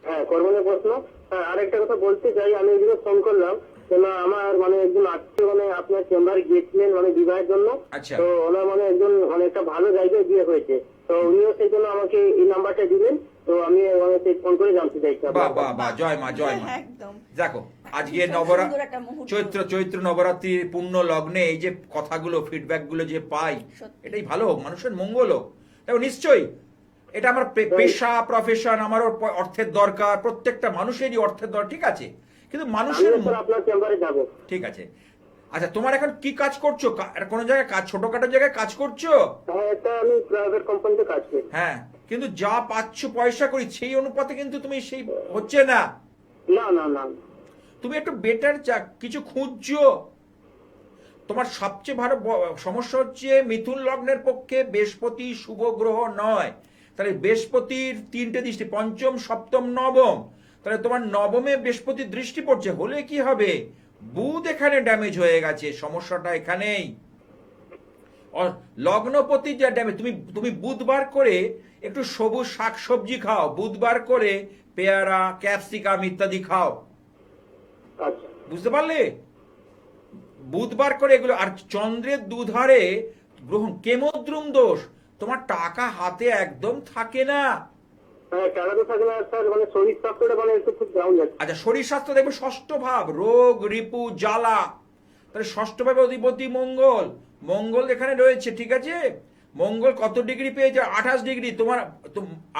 হ্যাঁ কর্মনের প্রশ্ন। হ্যাঁ আরেকটা কথা বলতে চাই, আমি এই জন্য ফোন করলাম কেন আমার মানে একজন আত্মীয় মানে আপনার চেম্বারে গিয়েছিলেন মানে বিবাহের জন্য। আচ্ছা। তো ওনার মানে একজন মানে একটা ভালো জায়গায় বিয়ে হয়েছে, তো উনিও সেই জন্য আমাকে এই নাম্বারটা দিলেন। তো আমি মানে সেই ফোন করে জানতে চাইছি বাহ বাহ বাহ, জয় মা জয় মা। হ্যাঁ, একদম। দেখো আজকে ভীষণ সুন্দর একটা মুহূর্ত। চৈত্র নবরাত্রির পূর্ণ লগ্নে এই যে কথাগুলো ফিডব্যাক গুলো যে পাই, সত্যি। এটাই ভালো হোক, মানুষের মঙ্গল হোক। দেখো নিশ্চয়ই এটা আমার পেশা প্রফেশন, আমারও অর্থের দরকার, প্রত্যেকটা মানুষেরই অর্থের দরকার, ঠিক আছে, কিন্তু মানুষের আমিও স্যার আপনার চেম্বারে যাবো। ঠিক আছে। আচ্ছা, তোমার এখন কি কাজ করছো? কোনো জায়গায় কাজ, ছোটখাটো জায়গায় কাজ করছো? হ্যাঁ একটা আমি প্রাইভেট কোম্পানিতে কাজ করি। হ্যাঁ, কিন্তু যা পাচ্ছ পয়সা করি সেই অনুপাতে কিন্তু তুমি সেই হচ্ছে না। না না না। তুমি একটু বেটার কিছু খুঁজছো। তোমার সবচেয়ে ভালো সমস্যা হচ্ছে মিথুন লগ্নের পক্ষে বৃহস্পতি শুভ গ্রহ নয়। তাহলে বৃহস্পতির 3টে দৃষ্টি, পঞ্চম সপ্তম নবম, তাহলে তোমার নবমে বৃহস্পতির দৃষ্টি পড়ছে, হলে কি হবে? বুধ এখানে ড্যামেজ হয়ে গেছে, সমস্যাটা এখানেই। লগ্নপতি যা ড্যামেজ, তুমি বুধবার করে একটু সবুজ শাকসবজি খাও, বুধবার করে পেয়ারা ক্যাপসিকাম ইত্যাদি খাও, আচ্ছা বুঝতে পারলে? বুধবার করে এগুলো। আর চন্দ্রের দুধারে গ্রহণ কেমদ্রুম দোষ, তোমার টাকা হাতে একদম থাকে না। হ্যাঁ টাকা তো থাকে না স্যার, মানে শরীর স্বাস্থ্যটা মানে একটু খুব ডাউন যাচ্ছে। আচ্ছা, শরীর স্বাস্থ্য দেখবে ষষ্ঠ ভাব, রোগ রিপু জ্বালা, তাহলে ষষ্ঠ ভাবে অধিপতি মঙ্গল, মঙ্গল এখানে রয়েছে, ঠিক আছে। মঙ্গল কত ডিগ্রি পেয়েছে? 28 ডিগ্রি। তোমার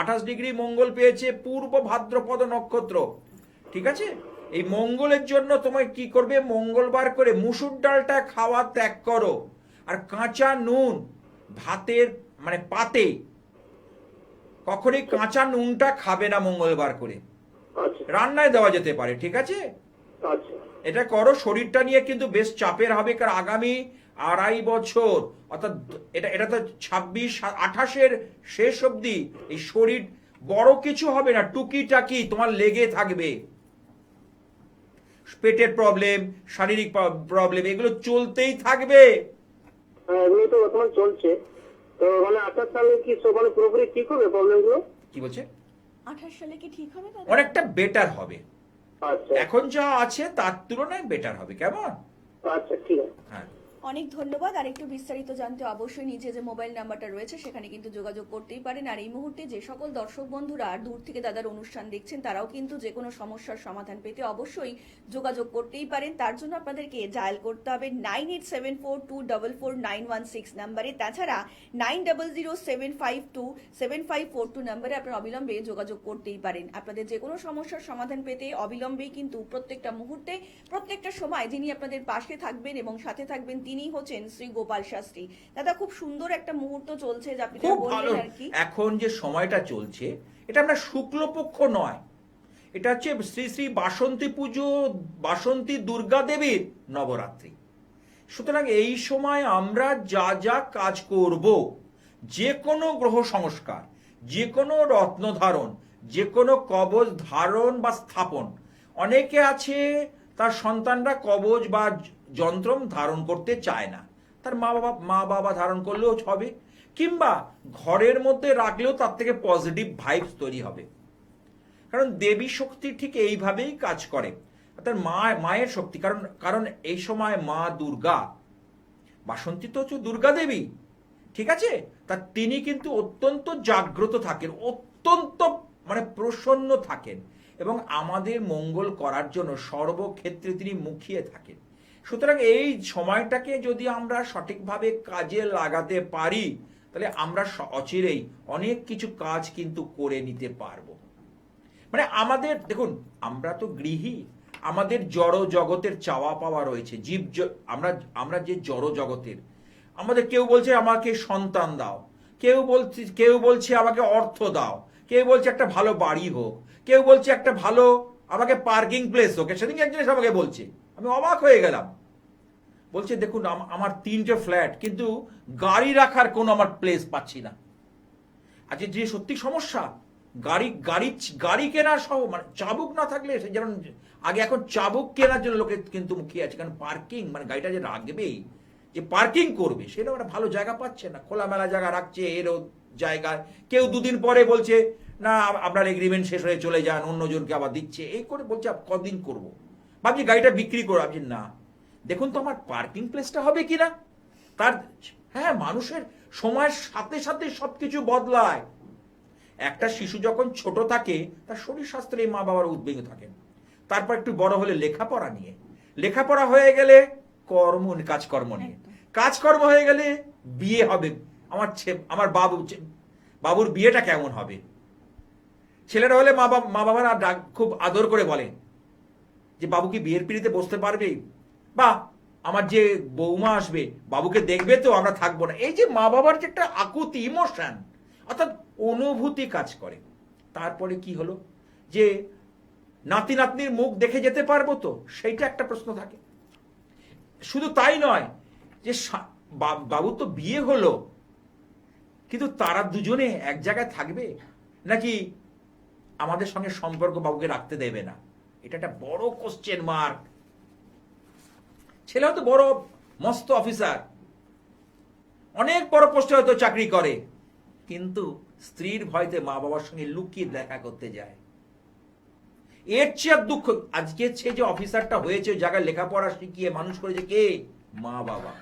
28 ডিগ্রি মঙ্গল পেয়েছে পূর্ব ভাদ্রপদ নক্ষত্র, ঠিক আছে। এই মঙ্গলের জন্য তোমায় কি করবে? মঙ্গলবার করে মুসুর ডালটা খাওয়া ত্যাগ করো, আর কাঁচা নুন ভাতের মানে পাতে কখনই কাঁচা নুনটা খাবে না মঙ্গলবার করে, আচ্ছা রান্নায় দেওয়া যেতে পারে, ঠিক আছে। আচ্ছা এটা করো, শরীরটা নিয়ে কিন্তু বেশ চাপের হবে, কারণ আগামী 2.5 বছর, অর্থাৎ এটা তো 26-28-এর শেষ অবধি এই শরীর বড় কিছু হবে না, টুকিটাকি তোমার লেগে থাকবে। পেটের প্রবলেম, শারীরিক প্রবলেম, এগুলো চলতেই থাকবে। হ্যাঁ এগুলো তো বর্তমান চলছে। তো মানে 28 সালে কি সব মানে পুরোপুরি ঠিক হবে প্রবলেম গুলো? কি বলছে? 28 সালে কি ঠিক হবে দাদা? অনেকটা বেটার হবে, আচ্ছা এখন যা আছে তার তুলনায় বেটার হবে, কেমন? আচ্ছা ঠিক আছে। হ্যাঁ, অনেক ধন্যবাদ। আর একটু বিস্তারিত জানতে অবশ্যই নিচে যে মোবাইল নাম্বারটা রয়েছে সেখানে কিন্তু যোগাযোগ করতেই পারেন। আর এই মুহূর্তে যে সকল দর্শক বন্ধুরা দূর থেকে দাদার অনুষ্ঠান দেখছেন তারাও কিন্তু যে কোনো সমস্যার সমাধান পেতে অবশ্যই যোগাযোগ করতেই পারেন। তার জন্য আপনাদেরকে ডায়াল করতে হবে 9874244916 নাম্বারে, তাছাড়া 9007527542 নাম্বারে আপনারা অবিলম্বে যোগাযোগ করতেই পারেন। আপনাদের যে কোনো সমস্যার সমাধান পেতে অবিলম্বেই কিন্তু প্রত্যেকটা মুহূর্তে প্রত্যেকটা সময় যিনি আপনাদের পাশে থাকবেন এবং সাথে থাকবেন তিনি হচ্ছেন শ্রী গোপাল শাস্ত্রী। দাদা খুব সুন্দর একটা মুহূর্ত চলছে যে আপনি খুব ভালো। বললেন আর কি। এখন যে সময়টা চলছে এটা আমরা শুক্লপক্ষ নয়, এটা হচ্ছে শ্রী শ্রী বাসন্তী পুজো, বাসন্তী দুর্গা দেবীর নবরাত্রি। সুতরাং এই সময় আমরা যা যা কাজ করব, যে কোনো গ্রহ সংস্কার, যে কোনো রত্ন ধারণ, যে কোনো কবচ ধারণ বা স্থাপন, অনেকে আছে তার সন্তানরা কবচ বা যন্ত্র ধারণ করতে চায় না, তার মা বাবা ধারণ করলেও হবে, কিংবা ঘরের মধ্যে রাখলেও তার থেকে পজিটিভ ভাইবস তৈরি হবে। কারণ দেবী শক্তি ঠিক এইভাবেই কাজ করে, অর্থাৎ মায়ের শক্তি। কারণ কারণ এই সময় মা দুর্গা, বাসন্তী তো হচ্ছে দুর্গা দেবী, ঠিক আছে, তা তিনি কিন্তু অত্যন্ত জাগ্রত থাকেন, অত্যন্ত মানে প্রসন্ন থাকেন এবং আমাদের মঙ্গল করার জন্য সর্বক্ষেত্রে তিনি মুখিয়ে থাকেন। সুতরাং এই সময়টাকে যদি আমরা সঠিকভাবে কাজে লাগাতে পারি তাহলে আমরা অচিরেই অনেক কিছু কাজ কিন্তু করে নিতে পারবো। মানে আমাদের দেখুন, আমরা তো গৃহী, আমাদের জড় জগতের চাওয়া পাওয়া রয়েছে, আমরা যে জড় জগতের, আমাদের কেউ বলছে আমাকে সন্তান দাও, কেউ বলছে আমাকে অর্থ দাও, কেউ বলছে একটা ভালো বাড়ি হোক, কেউ বলছে একটা ভালো আমাকে পার্কিং প্লেস হোক। সেদিন একজন এসে আমাকে বলছে, আমি অবাক হয়ে গেলাম, বলছে দেখুন আমার 3টে ফ্ল্যাট কিন্তু গাড়ি রাখার কোনো আমার প্লেস পাচ্ছি না। আজকে যে সত্যি সমস্যা, গাড়ি কেনার সহ মানে চাবুক না থাকলে, যেমন আগে এখন চাবুক কেনার জন্য লোকে কিন্তু মুখিয়ে আছে, কারণ পার্কিং মানে গাড়িটা যে রাখবেই, যে পার্কিং করবে সেটা একটা ভালো জায়গা পাচ্ছে না, খোলামেলা জায়গা রাখছে এরও জায়গায়। কেউ 2 দিন পরে বলছে না আপনার এগ্রিমেন্ট শেষ হয়ে চলে যান, অন্যজনকে আবার দিচ্ছে, এই করে বলছে কদিন করবো, ভাবছি গাড়িটা বিক্রি করো। ভাবছি না, দেখুন তো আমার পার্কিং প্লেসটা হবে কিনা। হ্যাঁ, মানুষের সময়ের সাথে সাথে সবকিছু বদলায়। একটা শিশু যখন ছোট থাকে তার শরীর স্বাস্থ্যের এই মা বাবার উদ্বিগ্ন থাকেন, তারপর একটু বড় হলে লেখাপড়া নিয়ে, লেখাপড়া হয়ে গেলে কাজকর্ম নিয়ে, কাজকর্ম হয়ে গেলে বিয়ে হবে, আমার বাবুর বিয়েটা কেমন হবে। ছেলেরা হলে মা বাবারা খুব আদর করে বলে যে বাবু কি বিয়ের পিড়িতে বসতে পারবে, বা আমার যে বৌমা আসবে বাবুকে দেখবে তো, আমরা থাকবো না। এই যে মা বাবার যে একটা আকুতি ইমোশন, অর্থাৎ অনুভূতি কাজ করে। তারপরে কি হলো যে নাতি নাতনির মুখ দেখে যেতে পারবো তো, সেইটা একটা প্রশ্ন থাকে। শুধু তাই নয় যে বাবু তো বিয়ে হলো, কিন্তু তারা দুজনে এক জায়গায় থাকবে নাকি আমাদের সঙ্গে সম্পর্ক বাবুকে রাখতে দেবে না, এটা একটা বড় কোশ্চেন মার্ক। ছেলে হয়তো বড় মস্ত অফিসার, অনেক বড় পোস্টে হয়তো চাকরি করে, কিন্তু স্ত্রীর ভয়তে মা বাবার সঙ্গে লুকিয়ে দেখা করতে যায়। এর চেয়ে দুঃখ, আজকে সে যে অফিসারটা হয়েছে, ওই জায়গায় লেখাপড়া শিখিয়ে মানুষ করেছে কে? মা বাবা।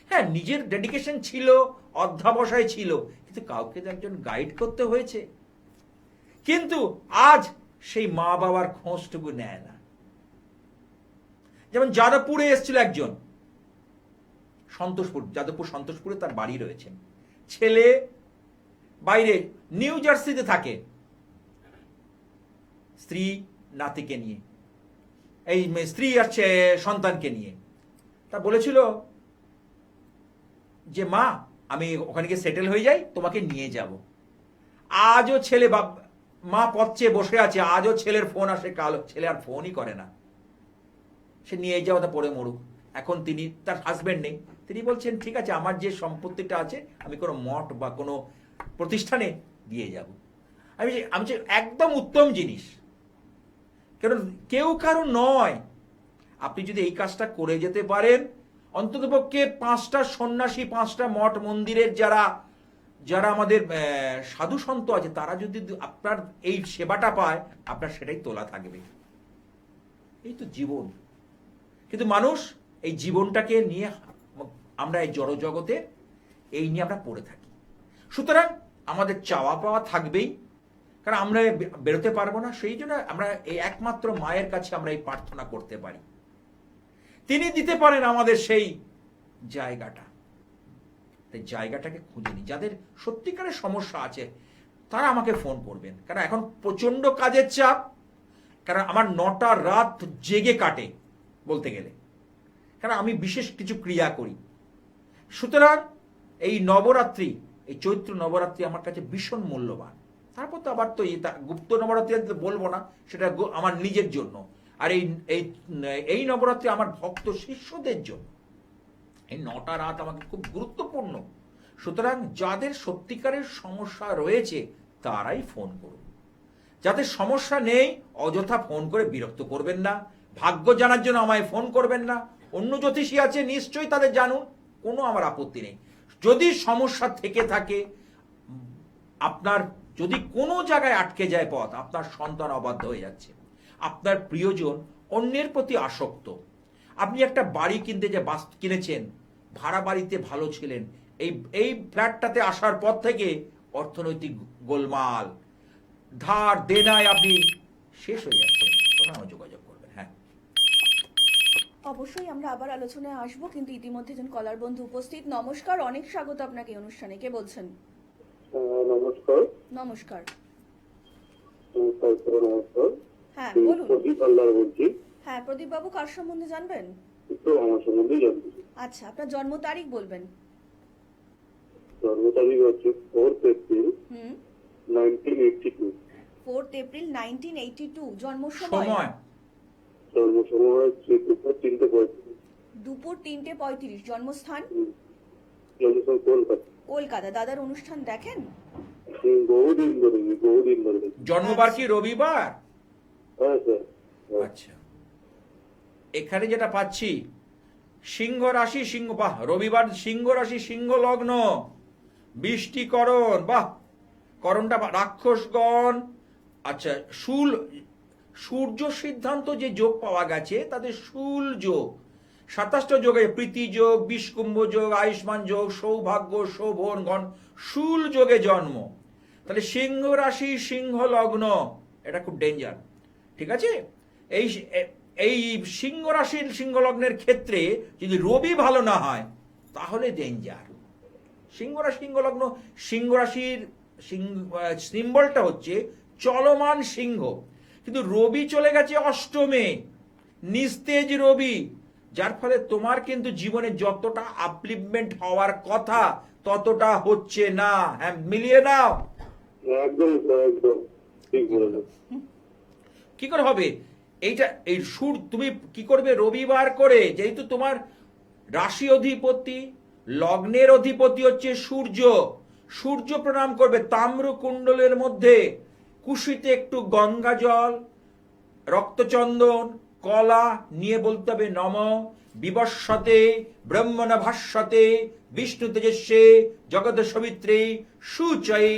হ্যাঁ, নিজের ডেডিকেশন ছিল, অধ্যাবসায় ছিল, কিন্তু কাউকে তো একজন গাইড করতে হয়েছে। কিন্তু আজ সেই মা বাবার খোঁজটুকু নেয় না। যেমন যাদবপুরে এসেছিল একজন, যাদবপুর সন্তোষপুরে তার বাড়ি রয়েছে, ছেলে বাইরে নিউ জার্সিতে থাকে, স্ত্রী নাতিকে নিয়ে, এই স্ত্রী আর সন্তানকে নিয়ে। তা বলেছিল যে মা আমি ওখানে গিয়ে সেটেল হয়ে যাই, তোমাকে নিয়ে যাব। আজও ছেলে মা পথে বসে আছে, আজও ছেলের ফোন আসে, কালো ছেলে আর ফোনই করে না, সে নিয়ে যাওয়া তা পড়ে মরুক। এখন তিনি, তার হাজবেন্ড নেই, তিনি বলছেন ঠিক আছে আমার যে সম্পত্তিটা আছে আমি কোনো মঠ বা কোনো প্রতিষ্ঠানে দিয়ে যাব। আমি একদম উত্তম জিনিস, কারণ কেউ কারো নয়। আপনি যদি এই কাজটা করে যেতে পারেন, অন্ততপক্ষে 5টা সন্ন্যাসী, 5টা মঠ মন্দিরের যারা আমাদের সাধু সন্ত আছে, তারা যদি আপনার এই সেবাটা পায়, আপনার সেটাই তোলা থাকবে। এই তো জীবন। কিন্তু মানুষ এই জীবনটাকে নিয়ে, আমরা এই জড় জগতে এই নিয়ে আমরা পড়ে থাকি। সুতরাং আমাদের চাওয়া পাওয়া থাকবেই, কারণ আমরা বেরোতে পারবো না। সেই জন্য আমরা এই একমাত্র মায়ের কাছে আমরা এই প্রার্থনা করতে পারি, তিনি দিতে পারেন আমাদের সেই জায়গাটা। তাই জায়গাটাকে খুঁজে নিই। যাদের সত্যিকারের সমস্যা আছে তারা আমাকে ফোন করবেন, কারণ এখন প্রচন্ড কাজের চাপ, কারণ আমার 9টা রাত জেগে কাটে বলতে গেলে, কারণ আমি বিশেষ কিছু ক্রিয়া করি। সুতরাং এই নবরাত্রি, এই চৈত্র নবরাত্রি আমার কাছে ভীষণ মূল্যবান। তারপর তো আবার তো গুপ্ত নবরাত্রি বলবো না, সেটা আমার নিজের জন্য। আর এই নবরাত্রি আমার ভক্ত শিষ্যদের জন্য। এই 9টা রাত আমাকে খুব গুরুত্বপূর্ণ। সুতরাং যাদের সত্যিকারের সমস্যা রয়েছে তারাই ফোন করুন। যাদের সমস্যা নেই অযথা ফোন করে বিরক্ত করবেন না। ভাগ্য জানার জন্য আমায় ফোন করবেন না। অন্য জ্যোতিষী আছে নিশ্চয়ই তাদের জানুন, কোনো আমার আপত্তি নেই। যদি সমস্যা থেকে থাকে, আপনার যদি কোনো জায়গায় আটকে যায় পথ, আপনার সন্তান অবাধ্য হয়ে যাচ্ছে, আপনার প্রিয়জন অন্যের প্রতি আসক্ত, আপনি একটা বাড়ি কিনতে যে কিনেছেন, ভাড়া বাড়িতে ভালো ছিলেন, এই ফ্ল্যাটটাতে আসার পর থেকে অর্থনৈতিক গোলমাল, ধার দেনায় আপনি শেষ হয়ে যাচ্ছেন, তখন আমার যোগাযোগ করবেন। হ্যাঁ, অবশ্যই আমরা আবার আলোচনায় আসবো, কিন্তু ইতিমধ্যে একজন কলার বন্ধু উপস্থিত। নমস্কার, অনেক স্বাগত আপনাকে এই অনুষ্ঠানে। কে বলছেন? নমস্কার। নমস্কার। নমস্কার। হ্যাঁ বলুন। প্রদীপ হালদার বলছি। হ্যাঁ প্রদীপ বাবু, কার সম্বন্ধে জানবেন? একটু আমার সম্বন্ধে জানতে চাই। আচ্ছা, আপনার জন্ম তারিখ বলবেন। জন্ম তারিখ হচ্ছে 4th April, 1982। 4th April 1982। জন্ম সময়? সময় জন্ম সময় হচ্ছে দুপুর 3:35। দুপুর 3:35। জন্মস্থান? জন্মস্থান কলকাতা। কলকাতা। দাদার অনুষ্ঠান দেখেন? বহুদিন ধরে। জন্মবার কি রবিবার? হ্যাঁ স্যার। আচ্ছা, এখানে যেটা পাচ্ছি, সিংহ রাশি, সিংহ, বাহ, রবিবার সিংহ রাশি, সিংহ লগ্ন, বৃষ্টিকরণ, বাহ, করণটা রাক্ষসগণ। আচ্ছা, সূর্য সিদ্ধান্ত যে যোগ পাওয়া গেছে তাদের শুল যোগ, 27টা যোগে প্রীতি যোগ, বিষকুম্ভ যোগ, আয়ুষ্মান যোগ, সৌভাগ্য, শোভন গণ, শুল যোগে জন্ম। তাহলে সিংহ রাশি, সিংহ লগ্ন, এটা খুব ডেঞ্জার। ঠিক আছে, এই সিংহ রাশির সিংহ লগ্নের ক্ষেত্রে যদি রবি ভালো না হয় তাহলে ডেঞ্জার। সিংহ রাশি, সিংহ লগ্ন, সিংহ রাশির সিম্বলটা হচ্ছে চলমান সিংহ, কিন্তু রবি চলে গেছে অষ্টমে, নিস্তেজ রবি, যার ফলে তোমার কিন্তু জীবনে যতটা আপলিফমেন্ট হওয়ার কথা ততটা হচ্ছে না। হ্যাঁ, মিলিয়ে নাও। একদম ঠিক বলেছেন। কি করে হবে এইটা? এই সুর তুমি কি করবে? রবিবার করে, যেহেতু তোমার রাশি অধিপতি, লগ্নের অধিপতি হচ্ছে সূর্য, সূর্য প্রণাম করবে। তাম্র কুণ্ডলের মধ্যে কুশিতে একটু গঙ্গা জল, রক্তচন্দন, কলা নিয়ে বলতে হবে নম বিবস্বতে ব্রহ্মণ ভাস্বতে বিষ্ণু তেজস্বে জগৎ সবিত্রী সুচয়ে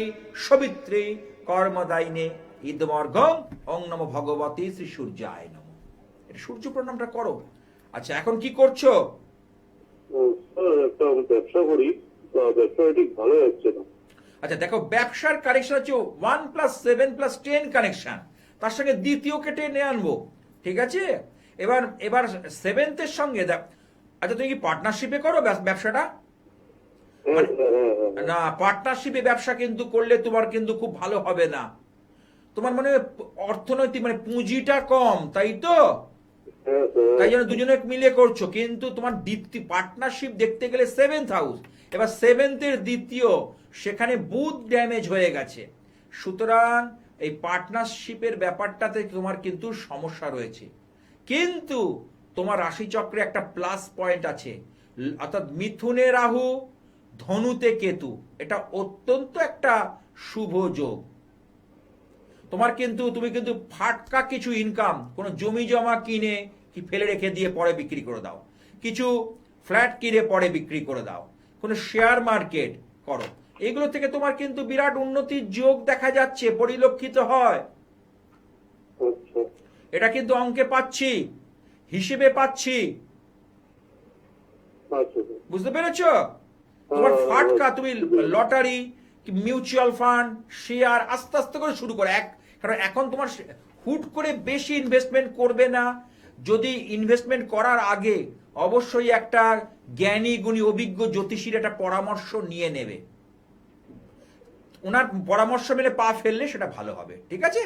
সবিত্রী কর্মদায়িনে ইদমর্ঘম ওং নমো ভগবতী শ্রী সূর্যায় নমঃ। এটা সূর্য প্রণামটা করো। আচ্ছা, এখন কি করছো? স্যার একটা ব্যবসা করি, তো ব্যবসাটা ঠিক ভালো হচ্ছে না। আচ্ছা দেখো, ব্যবসার কানেকশন হচ্ছে 1+7+10 কানেকশন, তার সঙ্গে দ্বিতীয়কে টেনে আনবো। ঠিক আছে, এবার সেভেন্থের সঙ্গে আচ্ছা, তুমি কি পার্টনারশিপে করো ব্যবসাটা? না, পার্টনারশিপে ব্যবসা কিন্তু করলে তোমার কিন্তু খুব ভালো হবে না। তোমার মানে অর্থনৈতিক মানে পুঁজিটা কম, তাই তো? তাই জন্য দুজনে মিলে করছো, কিন্তু তোমার দ্বিতীয় পার্টনারশিপ দেখতে গেলে 7th হাউস, এবার 7th-এর দ্বিতীয়, সেখানে বুধ ড্যামেজ হয়ে গেছে। সুতরাং এই পার্টনারশিপের ব্যাপারটাতে তোমার কিন্তু সমস্যা রয়েছে, কিন্তু তোমার রাশিচক্রে একটা প্লাস পয়েন্ট আছে, অর্থাৎ মিথুনে রাহু, ধনুতে কেতু, এটা অত্যন্ত একটা শুভ যোগ। তোমার কিন্তু তুমি কিন্তু ফাটকা কিছু ইনকাম, কোনো জমি জমা কিনে কি ফেলে রেখে দিয়ে পরে বিক্রি করে দাও, কিছু ফ্ল্যাট কিনে পরে বিক্রি করে দাও, কোনো শেয়ার মার্কেট করো, এগুলো থেকে তোমার কিন্তু বিরাট উন্নতির যোগ দেখা যাচ্ছে, পরিলক্ষিত হয়। এটা কিন্তু অঙ্কে পাচ্ছি, হিসেবে পাচ্ছি, বুঝতে পেরেছ? তোমার ফাটকা, তুমি লটারি, মিউচুয়াল ফান্ড, শেয়ার আস্তে আস্তে করে শুরু করো। কারণ এখন তোমার হুট করে বেশি ইনভেস্টমেন্ট করবে না। যদি ইনভেস্টমেন্ট করার আগে অবশ্যই একটা জ্ঞানী গুণী অভিজ্ঞ জ্যোতিষীর একটা পরামর্শ নিয়ে নেবে, ওনার পরামর্শ মেনে পা ফেললে সেটা ভালো হবে। ঠিক আছে,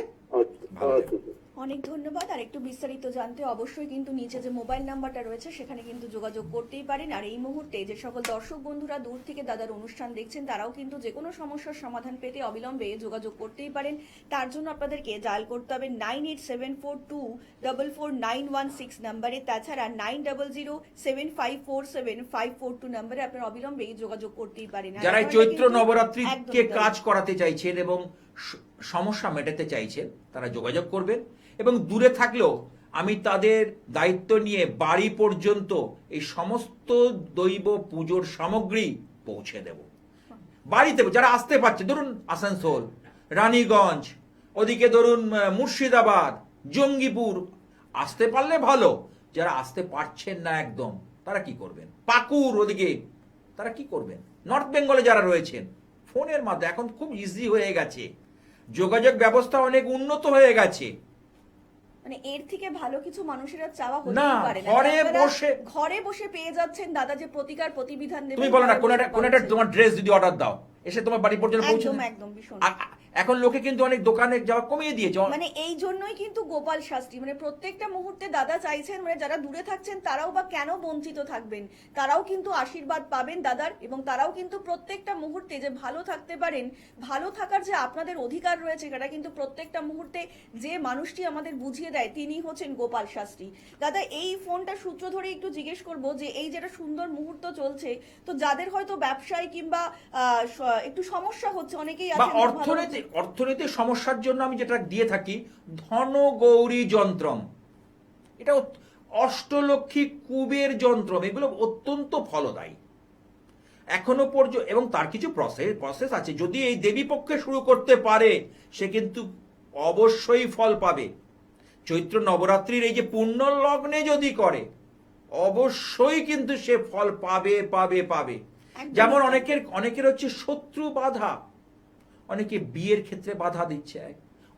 ভালো থাকবে। অনেক ধন্যবাদ। আর একটু বিস্তারিত জানতে অবশ্যই কিন্তু নিচে যে মোবাইল নাম্বারটা রয়েছে সেখানে কিন্তু যোগাযোগ করতেই পারেন। আর এই মুহূর্তে যে সকল দর্শক বন্ধুরা দূর থেকে দাদার অনুষ্ঠান দেখছেন, তারাও কিন্তু যে কোনো সমস্যার সমাধান পেতে অবিলম্বে যোগাযোগ করতেই পারেন। তার জন্য আপনাদেরকে ডায়াল করতে হবে 9874244916 নাম্বারে, তাছাড়া 9007547542 নাম্বারে আপনারা অবিলম্বে যোগাযোগ করতেই পারেন। যারা চৈত্র নবরাত্রিকে কাজ করাতে চাইছেন এবং সমস্যা মেটাতে চাইছেন, তারা যোগাযোগ করবেন। এবং দূরে থাকলেও আমি তাদের দায়িত্ব নিয়ে বাড়ি পর্যন্ত এই সমস্ত দৈব পুজোর সামগ্রী পৌঁছে দেব। বাড়িতে যারা আসতে পারছে, ধরুন আসানসোল, রানীগঞ্জ, ওদিকে ধরুন মুর্শিদাবাদ, জঙ্গিপুর, আসতে পারলে ভালো। যারা আসতে পারছেন না একদম, তারা কি করবেন? পাকুড় ওদিকে তারা কি করবেন? নর্থ বেঙ্গলে যারা রয়েছেন, ফোনের মাধ্যমে এখন খুব ইজি হয়ে গেছে, যোগাযোগ ব্যবস্থা অনেক উন্নত হয়ে গেছে। মানে এর থেকে ভালো কিছু মানুষেরা চাওয়া না, হতেই পারে না। ঘরে আপনারা বসে- ঘরে বসে পেয়ে যাচ্ছেন দাদা যে প্রতিকার প্রতিবিধান দেবেন। তুমি বলো না, ঘরে কোন বসে একটা পাচ্ছেন। তোমার ড্রেস যদি অর্ডার দাও, এসে তোমার বাড়ি পর্যন্ত পৌঁছে একদম দেয়। একদম ভীষণ। এখন লোকে কিন্তু অনেক দোকানে যাওয়া কমিয়ে দিয়েছে। মানে এই জন্যই কিন্তু গোপাল শাস্ত্রী, মানে প্রত্যেকটা মুহূর্তে দাদা চাইছেন, মানে যারা দূরে থাকছেন তারাও বা কেন বঞ্চিত থাকবেন, তারাও কিন্তু আশীর্বাদ পাবেন দাদার, এবং তারাও কিন্তু প্রত্যেকটা মুহূর্তে যে ভালো থাকতে পারেন, ভালো থাকার যে আপনাদের অধিকার রয়েছে, সেটা কিন্তু প্রত্যেকটা মুহূর্তে যে মানুষটি আমাদের বুঝিয়ে দেয়, তিনি হচ্ছেন গোপাল শাস্ত্রী। দাদা, এই ফোনটা সূত্র ধরে একটু জিজ্ঞেস করব যে এই যেটা সুন্দর মুহূর্ত চলছে, তো যাদের হয়তো ব্যবসায় কিংবা একটু সমস্যা হচ্ছে, অনেকেই বা আছেন অর্থনৈতিক সমস্যার জন্য আমি যেটা দিয়ে থাকি, ধন গৌরী যন্ত্রম, এটা অষ্টলক্ষ্মী কুবের যন্ত্রম, এগুলো অত্যন্ত ফলদায়ী এখনো পর্যন্ত। এবং তার কিছু প্রসেস আছে। যদি এই দেবী পক্ষে শুরু করতে পারে, সে কিন্তু অবশ্যই ফল পাবে। চৈত্র নবরাত্রির এই যে পূর্ণ লগ্নে যদি করে, অবশ্যই কিন্তু সে ফল পাবে পাবে পাবে। একদমই যেমন তাই। অনেকের হচ্ছে শত্রু বাধা, অনেকে বিয়ের ক্ষেত্রে বাধা দিচ্ছে,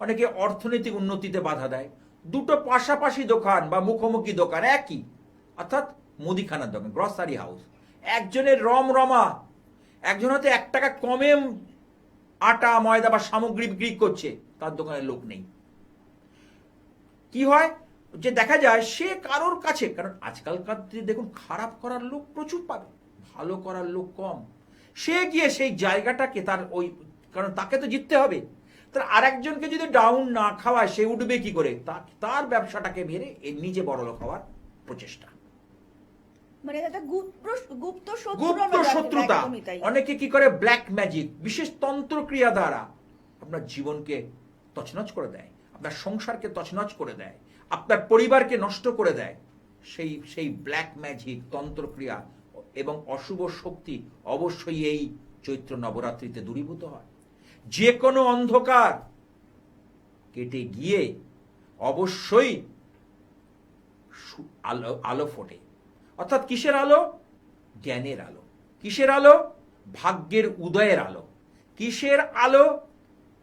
অনেকে অর্থনৈতিক উন্নতিতে বাধা দেয়। দুটো পাশাপাশি দোকান বা মুখোমুখি দোকান একই, অর্থাৎ মুদিখানার দোকান, গ্রসারি হাউস, একজনের রমরমা, একজন হয়তো 1 টাকা কমে আটা ময়দা বা সামগ্রী বিক্রি করছে, তার দোকানে লোক নেই। কি হয় যে দেখা যায় সে কারোর কাছে, কারণ আজকালকার দিনে দেখুন খারাপ করার লোক প্রচুর পাবে, ভালো করার লোক কম। সে গিয়ে সেই জায়গাটাকে তার ওই, কারণ তাকে তো জিততে হবে, তার আরেকজনকে যদি ডাউন না খাওয়ায় সে উঠবে কি করে? তার ব্যবসাটাকে মেরে এর নিজে বড়লোক হওয়ার প্রচেষ্টা। মানে একটা গুপ্ত শত্রুতা। একদমই তাই। অনেকে কি করে, ব্ল্যাক ম্যাজিক, বিশেষ তন্ত্রক্রিয়া দ্বারা আপনার জীবনকে তছনছ করে দেয়, আপনার সংসারকে তছনছ করে দেয়, আপনার পরিবারকে নষ্ট করে দেয়। সেই ব্ল্যাক ম্যাজিক, তন্ত্রক্রিয়া এবং অশুভ শক্তি অবশ্যই এই চৈত্র নবরাত্রিতে দূরীভূত হয়। যে কোনো অন্ধকার কেটে গিয়ে অবশ্যই আলো ফোটে। অর্থাৎ কিসের আলো? জ্ঞানের আলো। কিসের আলো? ভাগ্যের উদয়ের আলো। কিসের আলো?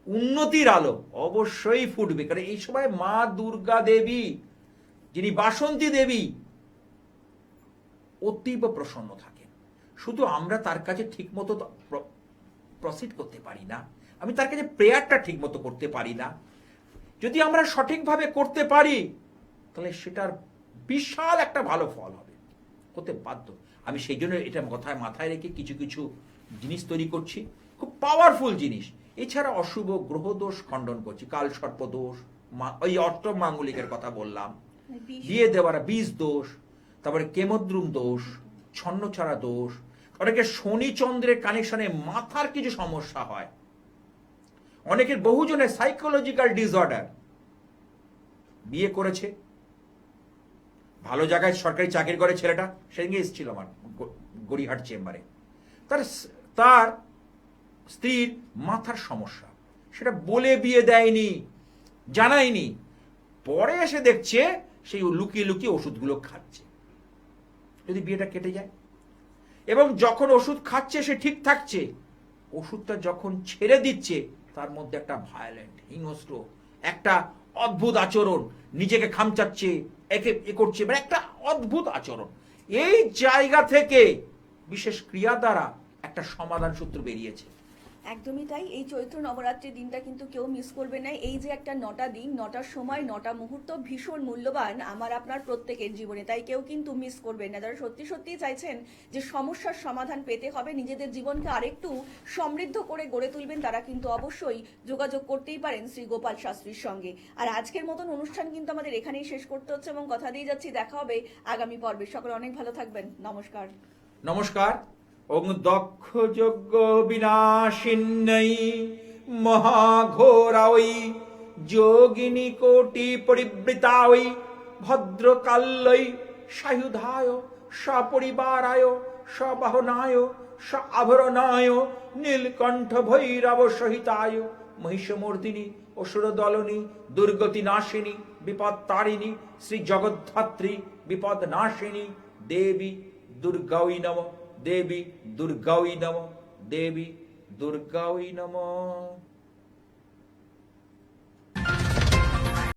উন্নতির আলো অবশ্যই ফুটবে। কারণ এই সময় মা দুর্গা দেবী, যিনি বাসন্তী দেবী, অতীব প্রসন্ন থাকেন। শুধু আমরা তার কাছে ঠিকমতো প্রসিড করতে পারি না, আমি তার কাছে প্রেয়ারটা ঠিকমতো করতে পারি না। যদি আমরা সঠিকভাবে করতে পারি, তাহলে সেটার বিশাল একটা ভালো ফল হবে, হতে বাধ্য। আমি সেই জন্য এটা মাথায় রেখে কিছু কিছু জিনিস তৈরি করছি, খুব পাওয়ারফুল জিনিস। এছাড়া অশুভ গ্রহদোষ খণ্ডন করছি, কাল সর্পদোষ, ওই অষ্টম মাঙ্গলিকের কথা বললাম, বিয়ে দেওয়ার বীজ দোষ, তারপরে কেমদ্রুম দোষ, ছন্নছাড়া দোষ, অনেকের শনি চন্দ্রের কানেকশনে মাথার কিছু সমস্যা হয়, অনেকের বহুজনের সাইকোলজিক্যাল ডিসঅর্ডার। বিয়ে করেছে, ভালো জায়গায় সরকারি চাকরি করে ছেলেটা, সেদিকে এসেছিল আমার গড়িহাট চেম্বারে, তার স্ত্রীর মাথার সমস্যা, সেটা বলে বিয়ে দেয়নি, জানায়নি, পরে এসে দেখছে সেই লুকিয়ে লুকিয়ে ওষুধগুলো খাচ্ছে। যদি বিয়েটা কেটে যায়, এবং যখন ওষুধ খাচ্ছে সে ঠিক থাকছে, ওষুধটা যখন ছেড়ে দিচ্ছে, তার মধ্যে একটা ভায়োলেন্ট, হিংস্র একটা অদ্ভুত আচরণ, নিজেকে খামচাচ্ছে, একে এ করছে, মানে একটা অদ্ভুত আচরণ। এই জায়গা থেকে বিশেষ ক্রিয়া দ্বারা একটা সমাধান সূত্র বেরিয়েছে। একদমই তাই। এই চৈত্র নবরাত্রির দিনটা কিন্তু কেউ মিস করবে না। এই যে একটা 9টা দিন, 9টার সময় 9টা মুহূর্ত ভীষণ মূল্যবান আমার আপনার প্রত্যেকের জীবনে, তাই কেউ কিন্তু মিস করবেন না। যারা সত্যি সত্যি চাইছেন যে সমস্যার সমাধান পেতে হবে, নিজেদের জীবনকে আরেকটু সমৃদ্ধ করে গড়ে তুলবেন, তারা কিন্তু অবশ্যই যোগাযোগ করতেই পারেন শ্রী গোপাল শাস্ত্রীর সঙ্গে। আর আজকের মতন অনুষ্ঠান কিন্তু আমাদের এখানেই শেষ করতে হচ্ছে, এবং কথা দিয়ে যাচ্ছি দেখা হবে আগামী পর্বে। সকলে অনেক ভালো থাকবেন। নমস্কার। নমস্কার। ওং দক্ষ যজ্ঞ বিনাশিন্যৈ মহাঘোরাই যোগিনী কোটি পরিবৃতাই ভদ্রকাল্যৈ সায়ুধায় সপরিবারায় সবাহনায় স আভরণায় নীলকণ্ঠ ভৈরব সহিতায় মহিষমর্দিনী অসুর দলনী দুর্গতি নাশিনী বিপদ তারিণী শ্রী জগদ্ধাত্রী বিপদ নাশিনী দেবী দুর্গাই নম, দেবী দুর্গাই নম, দেবী দুর্গাই নম।